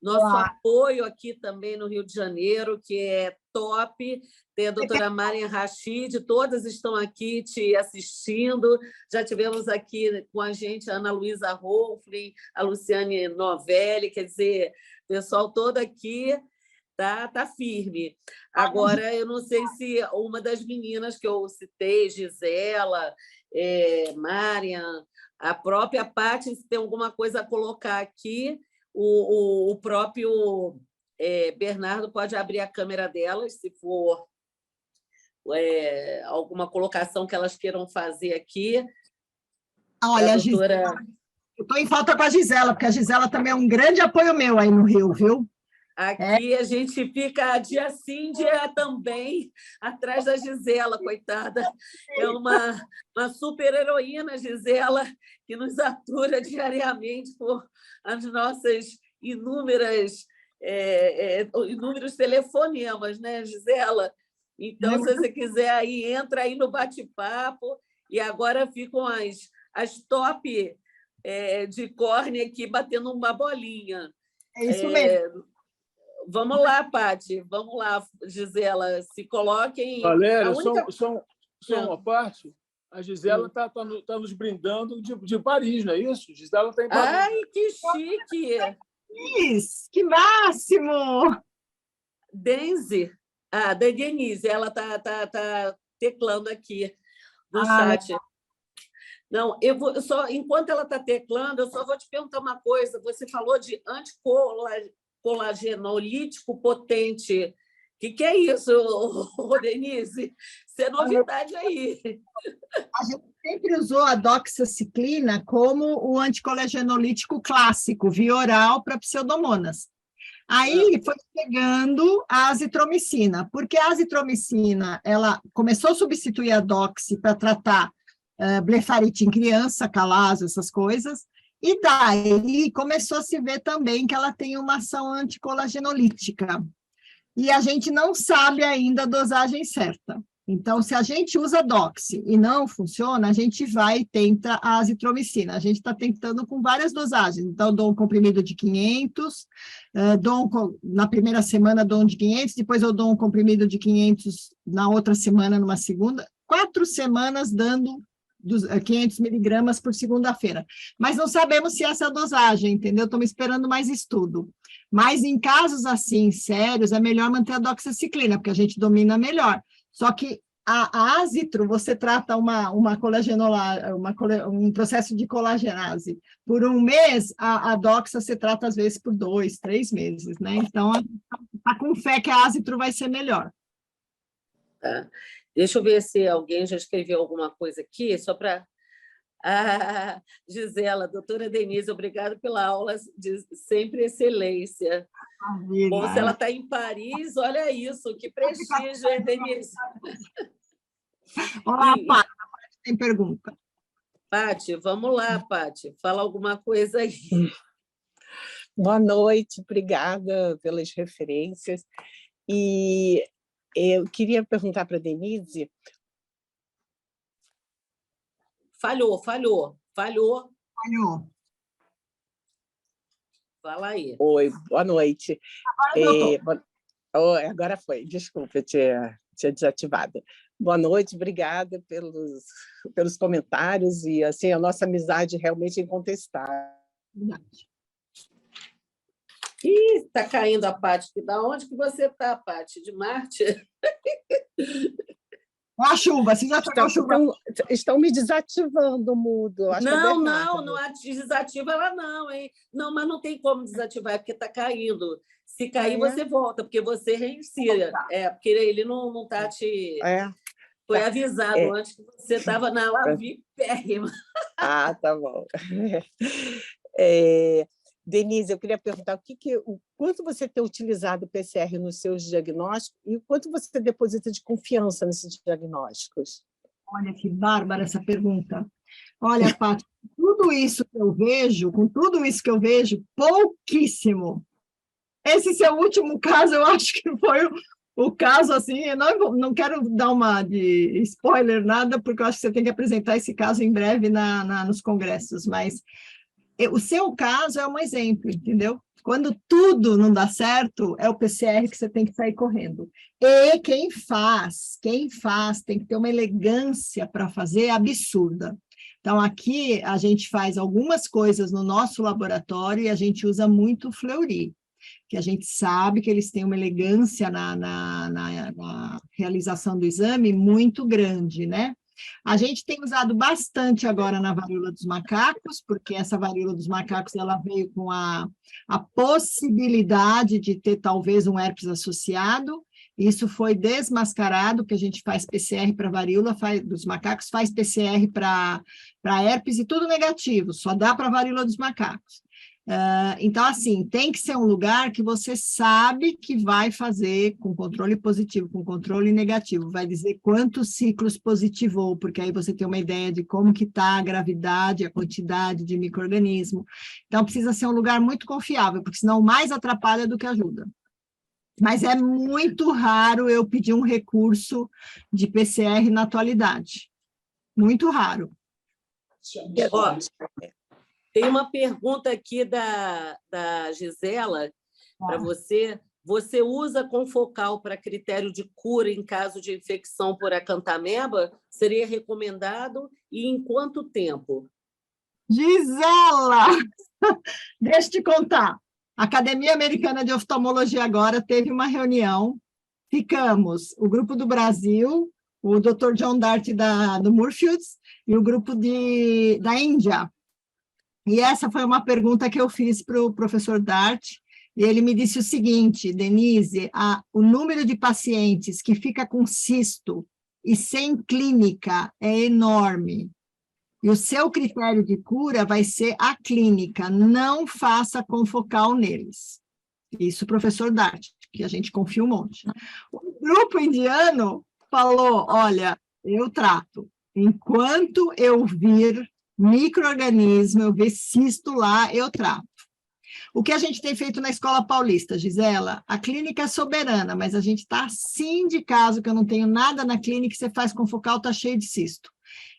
apoio aqui também no Rio de Janeiro, que é top. Tem a doutora Marian Rachid, todas estão aqui te assistindo. Já tivemos aqui com a gente a Ana Luísa Rolfling, a Luciane Novelli, quer dizer, o pessoal todo aqui tá firme. Agora, eu não sei se uma das meninas que eu citei, Gisela, Marian, a própria Paty, se tem alguma coisa a colocar aqui, o próprio Bernardo pode abrir a câmera delas, se for alguma colocação que elas queiram fazer aqui. Olha, a doutora... eu estou em falta com a Gisela, porque a Gisela também é um grande apoio meu aí no Rio, viu? Aqui a gente fica dia sim, dia também, atrás da Gisela, coitada. É uma super-heroína, Gisela, que nos atura diariamente por as nossas inúmeros telefonemas, né, Gisela? Então, se você quiser, aí entra aí no bate-papo, e agora ficam as top de córnea aqui batendo uma bolinha. É isso mesmo. Vamos lá, Paty, vamos lá, Gisela, se coloquem... Valéria, só uma parte, a Gisela está nos brindando de Paris, não é isso? Gisela está em Paris. Ai, que chique! Isso, que máximo! Denise, da Denise, ela está teclando aqui no chat. Não, só enquanto ela está teclando, eu só vou te perguntar uma coisa. Você falou de anticolagenolítico potente. O que é isso, Denise? Isso é novidade aí. A gente sempre usou a doxaciclina como o anticolagenolítico clássico, via oral para pseudomonas. Aí foi chegando a azitromicina, porque a azitromicina ela começou a substituir a doxi para tratar blefarite em criança, calazo, essas coisas, e daí começou a se ver também que ela tem uma ação anticolagenolítica. E a gente não sabe ainda a dosagem certa. Então, se a gente usa doxi e não funciona, a gente vai e tenta a azitromicina. A gente está tentando com várias dosagens. Então, dou um comprimido de 500, na primeira semana dou um de 500, depois eu dou um comprimido de 500 na outra semana, numa segunda. 4 semanas dando 500 miligramas por segunda-feira. Mas não sabemos se essa é a dosagem, entendeu? Estamos esperando mais estudo. Mas em casos assim, sérios, é melhor manter a doxaciclina, porque a gente domina melhor. Só que a azitro, você trata um processo de colagenase. Por um mês, a doxa você trata, às vezes, por 2, 3 meses, né? Então, está com fé que a azitro vai ser melhor. Tá. Deixa eu ver se alguém já escreveu alguma coisa aqui, só para... Gisela, doutora Denise, obrigada pela aula de sempre excelência. Bom, se ela está em Paris, olha isso, que prestígio, hein, Denise? Olá, Paty, tem pergunta. Paty, vamos lá, Paty, fala alguma coisa aí. Boa noite, obrigada pelas referências. E eu queria perguntar para a Denise... Falhou. Falhou. Fala aí. Oi, boa noite. Agora foi, desculpa, eu tinha desativado. Boa noite, obrigada pelos comentários e assim, a nossa amizade realmente incontestável. Está caindo a Paty. Da onde que você está, Paty? De Marte? A chuva, você já pegou chuva? Estão me desativando o mudo. Não desativa ela não, hein? Não, mas não tem como desativar, é porque está caindo. Se cair, você volta, porque você reinicia. Porque ele não está te... Foi avisado antes que você estava na lavipérrima. Tá bom. Denise, eu queria perguntar o quanto você tem utilizado o PCR nos seus diagnósticos e o quanto você deposita de confiança nesses diagnósticos? Olha que bárbara essa pergunta. Olha, Paty, com tudo isso que eu vejo, pouquíssimo. Esse seu último caso, eu acho que foi o caso, assim, eu não quero dar uma de spoiler, nada, porque eu acho que você tem que apresentar esse caso em breve nos congressos, mas o seu caso é um exemplo, entendeu? Quando tudo não dá certo, é o PCR que você tem que sair correndo. E quem faz, tem que ter uma elegância para fazer absurda. Então, aqui a gente faz algumas coisas no nosso laboratório e a gente usa muito Fleury, que a gente sabe que eles têm uma elegância na realização do exame muito grande, né? A gente tem usado bastante agora na varíola dos macacos, porque essa varíola dos macacos ela veio com a possibilidade de ter talvez um herpes associado. Isso foi desmascarado, porque a gente faz PCR para varíola dos macacos, faz PCR para herpes e tudo negativo, só dá para varíola dos macacos. Então, assim, tem que ser um lugar que você sabe que vai fazer com controle positivo, com controle negativo, vai dizer quantos ciclos positivou, porque aí você tem uma ideia de como que está a gravidade, a quantidade de micro-organismo. Então, precisa ser um lugar muito confiável, porque senão mais atrapalha do que ajuda. Mas é muito raro eu pedir um recurso de PCR na atualidade. Muito raro. Tem uma pergunta aqui da Gisela para você. Você usa confocal para critério de cura em caso de infecção por acantameba? Seria recomendado? E em quanto tempo? Gisela! Deixa eu te contar. A Academia Americana de Oftalmologia agora teve uma reunião. Ficamos o grupo do Brasil, o Dr. John Dart do Moorfields e o grupo da Índia. E essa foi uma pergunta que eu fiz para o professor Dart, e ele me disse o seguinte: Denise, o número de pacientes que fica com cisto e sem clínica é enorme, e o seu critério de cura vai ser a clínica, não faça confocal neles. Isso o professor Dart, que a gente confia um monte. O grupo indiano falou, olha, eu trato, enquanto eu vir micro-organismo, eu ver cisto lá, eu trato. O que a gente tem feito na Escola Paulista, Gisela? A clínica é soberana, mas a gente está assim de caso, que eu não tenho nada na clínica, que você faz confocal, está cheio de cisto.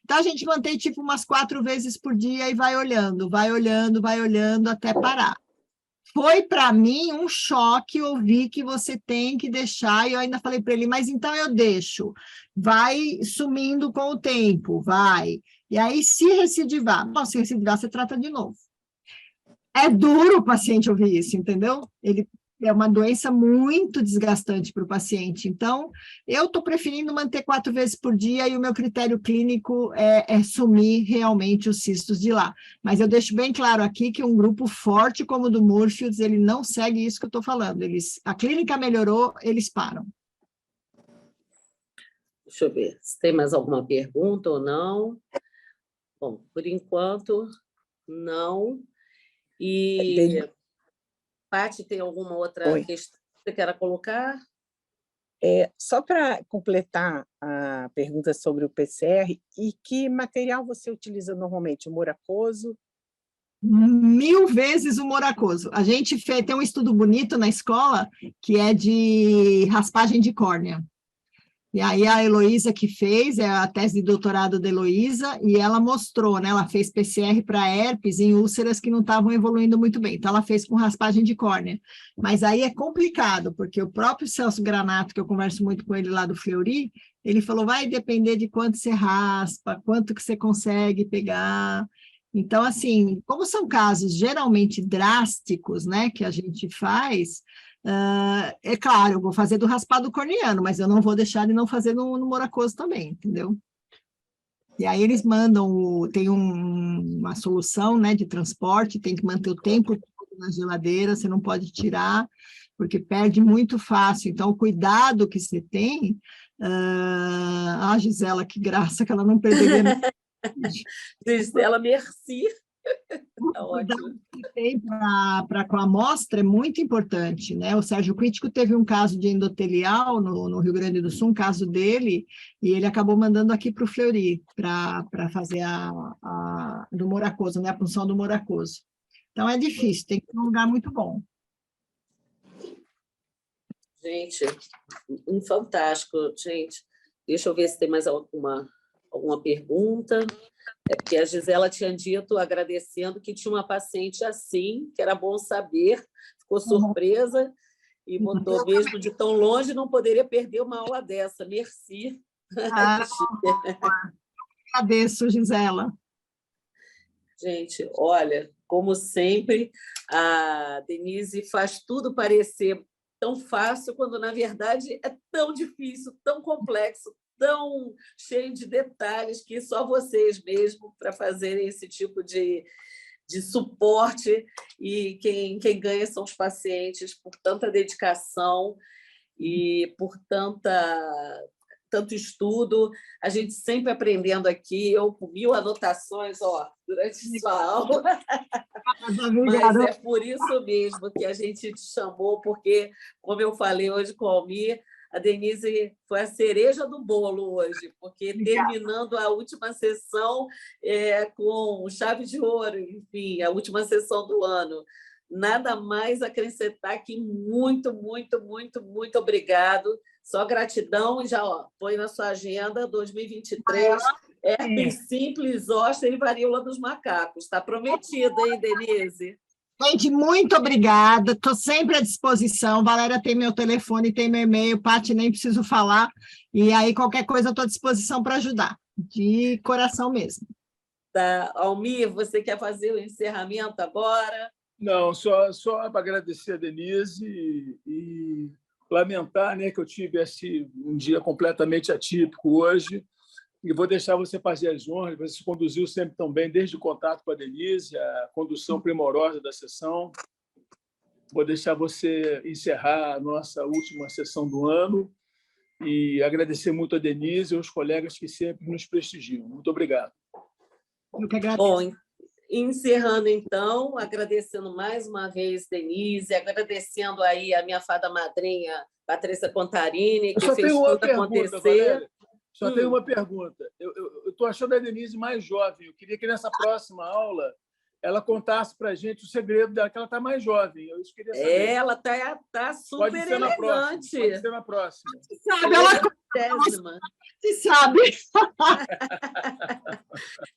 Então, a gente mantém tipo umas 4 vezes por dia e vai olhando até parar. Foi para mim um choque ouvir que você tem que deixar, e eu ainda falei para ele, mas então eu deixo, vai sumindo com o tempo, vai. E aí, se recidivar, se recidivar, você trata de novo. É duro o paciente ouvir isso, entendeu? Ele é uma doença muito desgastante para o paciente. Então, eu estou preferindo manter 4 vezes por dia e o meu critério clínico é sumir realmente os cistos de lá. Mas eu deixo bem claro aqui que um grupo forte como o do Moorfields, ele não segue isso que eu estou falando. A clínica melhorou, eles param. Deixa eu ver se tem mais alguma pergunta ou não. Bom, por enquanto, não. E, Paty, tem alguma outra questão que você queira colocar? Só para completar a pergunta sobre o PCR, e que material você utiliza normalmente? O moracoso? 1000 vezes o moracoso. A gente tem um estudo bonito na escola, que é de raspagem de córnea. E aí a Heloísa que fez, é a tese de doutorado da Heloísa, e ela mostrou, né? Ela fez PCR para herpes em úlceras que não estavam evoluindo muito bem. Então, ela fez com raspagem de córnea. Mas aí é complicado, porque o próprio Celso Granato, que eu converso muito com ele lá do Fleury, ele falou, vai depender de quanto você raspa, quanto que você consegue pegar. Então, assim, como são casos geralmente drásticos, né, que a gente faz... é claro, eu vou fazer do raspado corneano, mas eu não vou deixar de não fazer no moracoso também, entendeu? E aí eles mandam, tem uma solução, né, de transporte, tem que manter o tempo todo na geladeira, você não pode tirar, porque perde muito fácil. Então, o cuidado que você tem... Gisela, que graça que ela não perderia. Gisela, merci. Tá ótimo. Que tem com a amostra é muito importante, né? O Sérgio Crítico teve um caso de endotelial no Rio Grande do Sul, um caso dele, e ele acabou mandando aqui para o Fleury, para fazer do moracoso, né? A punção do moracoso. Então, é difícil, tem que ser um lugar muito bom. Gente, fantástico, gente. Deixa eu ver se tem mais alguma pergunta. É porque a Gisela tinha dito, agradecendo, que tinha uma paciente assim, que era bom saber, ficou surpresa e botou mesmo de tão longe, não poderia perder uma aula dessa. Merci. Agradeço, Gisela. Gente, olha, como sempre, a Denise faz tudo parecer tão fácil, quando, na verdade, é tão difícil, tão complexo, tão cheio de detalhes, que só vocês mesmo para fazerem esse tipo de suporte, e quem ganha são os pacientes por tanta dedicação e por tanto estudo, a gente sempre aprendendo aqui, eu com 1000 anotações durante sua aula, mas é por isso mesmo que a gente te chamou, porque, como eu falei hoje com o Almir, a Denise foi a cereja do bolo hoje, porque terminando a última sessão com chave de ouro, enfim, a última sessão do ano. Nada mais acrescentar que muito, muito, muito, muito obrigado. Só gratidão e já põe na sua agenda 2023, herpes simples, zoster e varíola dos macacos. Está prometido, hein, Denise? Gente, muito obrigada, estou sempre à disposição. Valéria tem meu telefone, tem meu e-mail, Paty, nem preciso falar. E aí, qualquer coisa, estou à disposição para ajudar, de coração mesmo. Tá. Almir, você quer fazer o encerramento agora? Não, só para agradecer a Denise e lamentar, né, que eu tive um dia completamente atípico hoje, e vou deixar você fazer as honras. Você se conduziu sempre tão bem, desde o contato com a Denise, a condução primorosa da sessão. Vou deixar você encerrar a nossa última sessão do ano e agradecer muito a Denise e aos colegas que sempre nos prestigiam. Muito obrigado. Eu que agradeço. Bom, encerrando, então, agradecendo mais uma vez, Denise, agradecendo aí a minha fada madrinha, Patrícia Contarini, que fez tudo acontecer. Valéria. Só tenho uma pergunta. Eu estou achando a Denise mais jovem. Eu queria que, nessa próxima aula, ela contasse para a gente o segredo dela, que ela está mais jovem. Eu queria saber. Ela está super pode ser elegante. Pode ser na próxima. Sabe, ela sabe.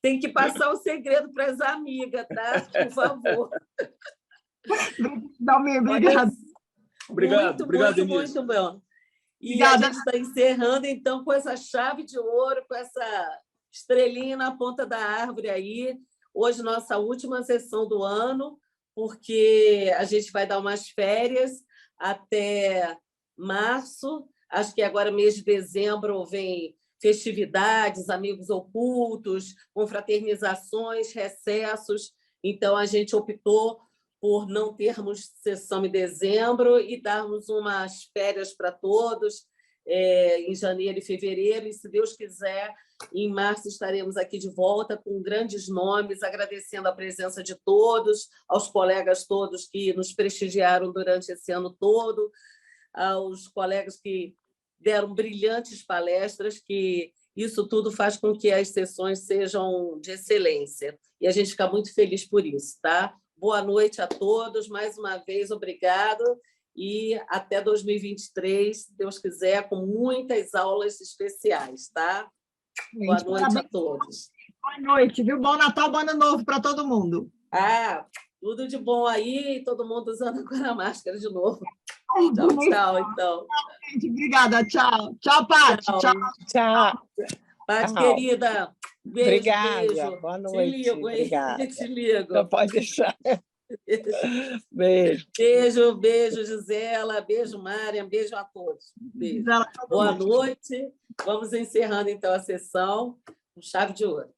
Tem que passar o segredo para as amigas, tá? Por favor. Obrigado. Obrigado, Denise. Muito bom. E Obrigada. a gente está encerrando, então, com essa chave de ouro, com essa estrelinha na ponta da árvore aí. Hoje, nossa última sessão do ano, porque a gente vai dar umas férias até março. Acho que agora, mês de dezembro, vem festividades, amigos ocultos, confraternizações, recessos. Então, a gente optou por não termos sessão em dezembro e darmos umas férias para todos em janeiro e fevereiro. E, se Deus quiser, em março estaremos aqui de volta com grandes nomes, agradecendo a presença de todos, aos colegas todos que nos prestigiaram durante esse ano todo, aos colegas que deram brilhantes palestras, que isso tudo faz com que as sessões sejam de excelência. E a gente fica muito feliz por isso, tá? Boa noite a todos, mais uma vez, obrigado, e até 2023, se Deus quiser, com muitas aulas especiais, tá? Boa noite a todos. Boa noite, viu? Bom Natal, bom Ano Novo para todo mundo. Tudo de bom aí, todo mundo usando agora a máscara de novo. Tchau, então. Obrigada, tchau. Tchau, Paty. Tchau. Paty, querida, beijo, obrigada. beijo. Boa noite. Te ligo, hein? Obrigada. Te ligo. Não pode deixar. Beijo. Beijo, Gisela. Beijo, Mária. Beijo a todos. Beijo. Boa noite. Vamos encerrando, então, a sessão com chave de ouro.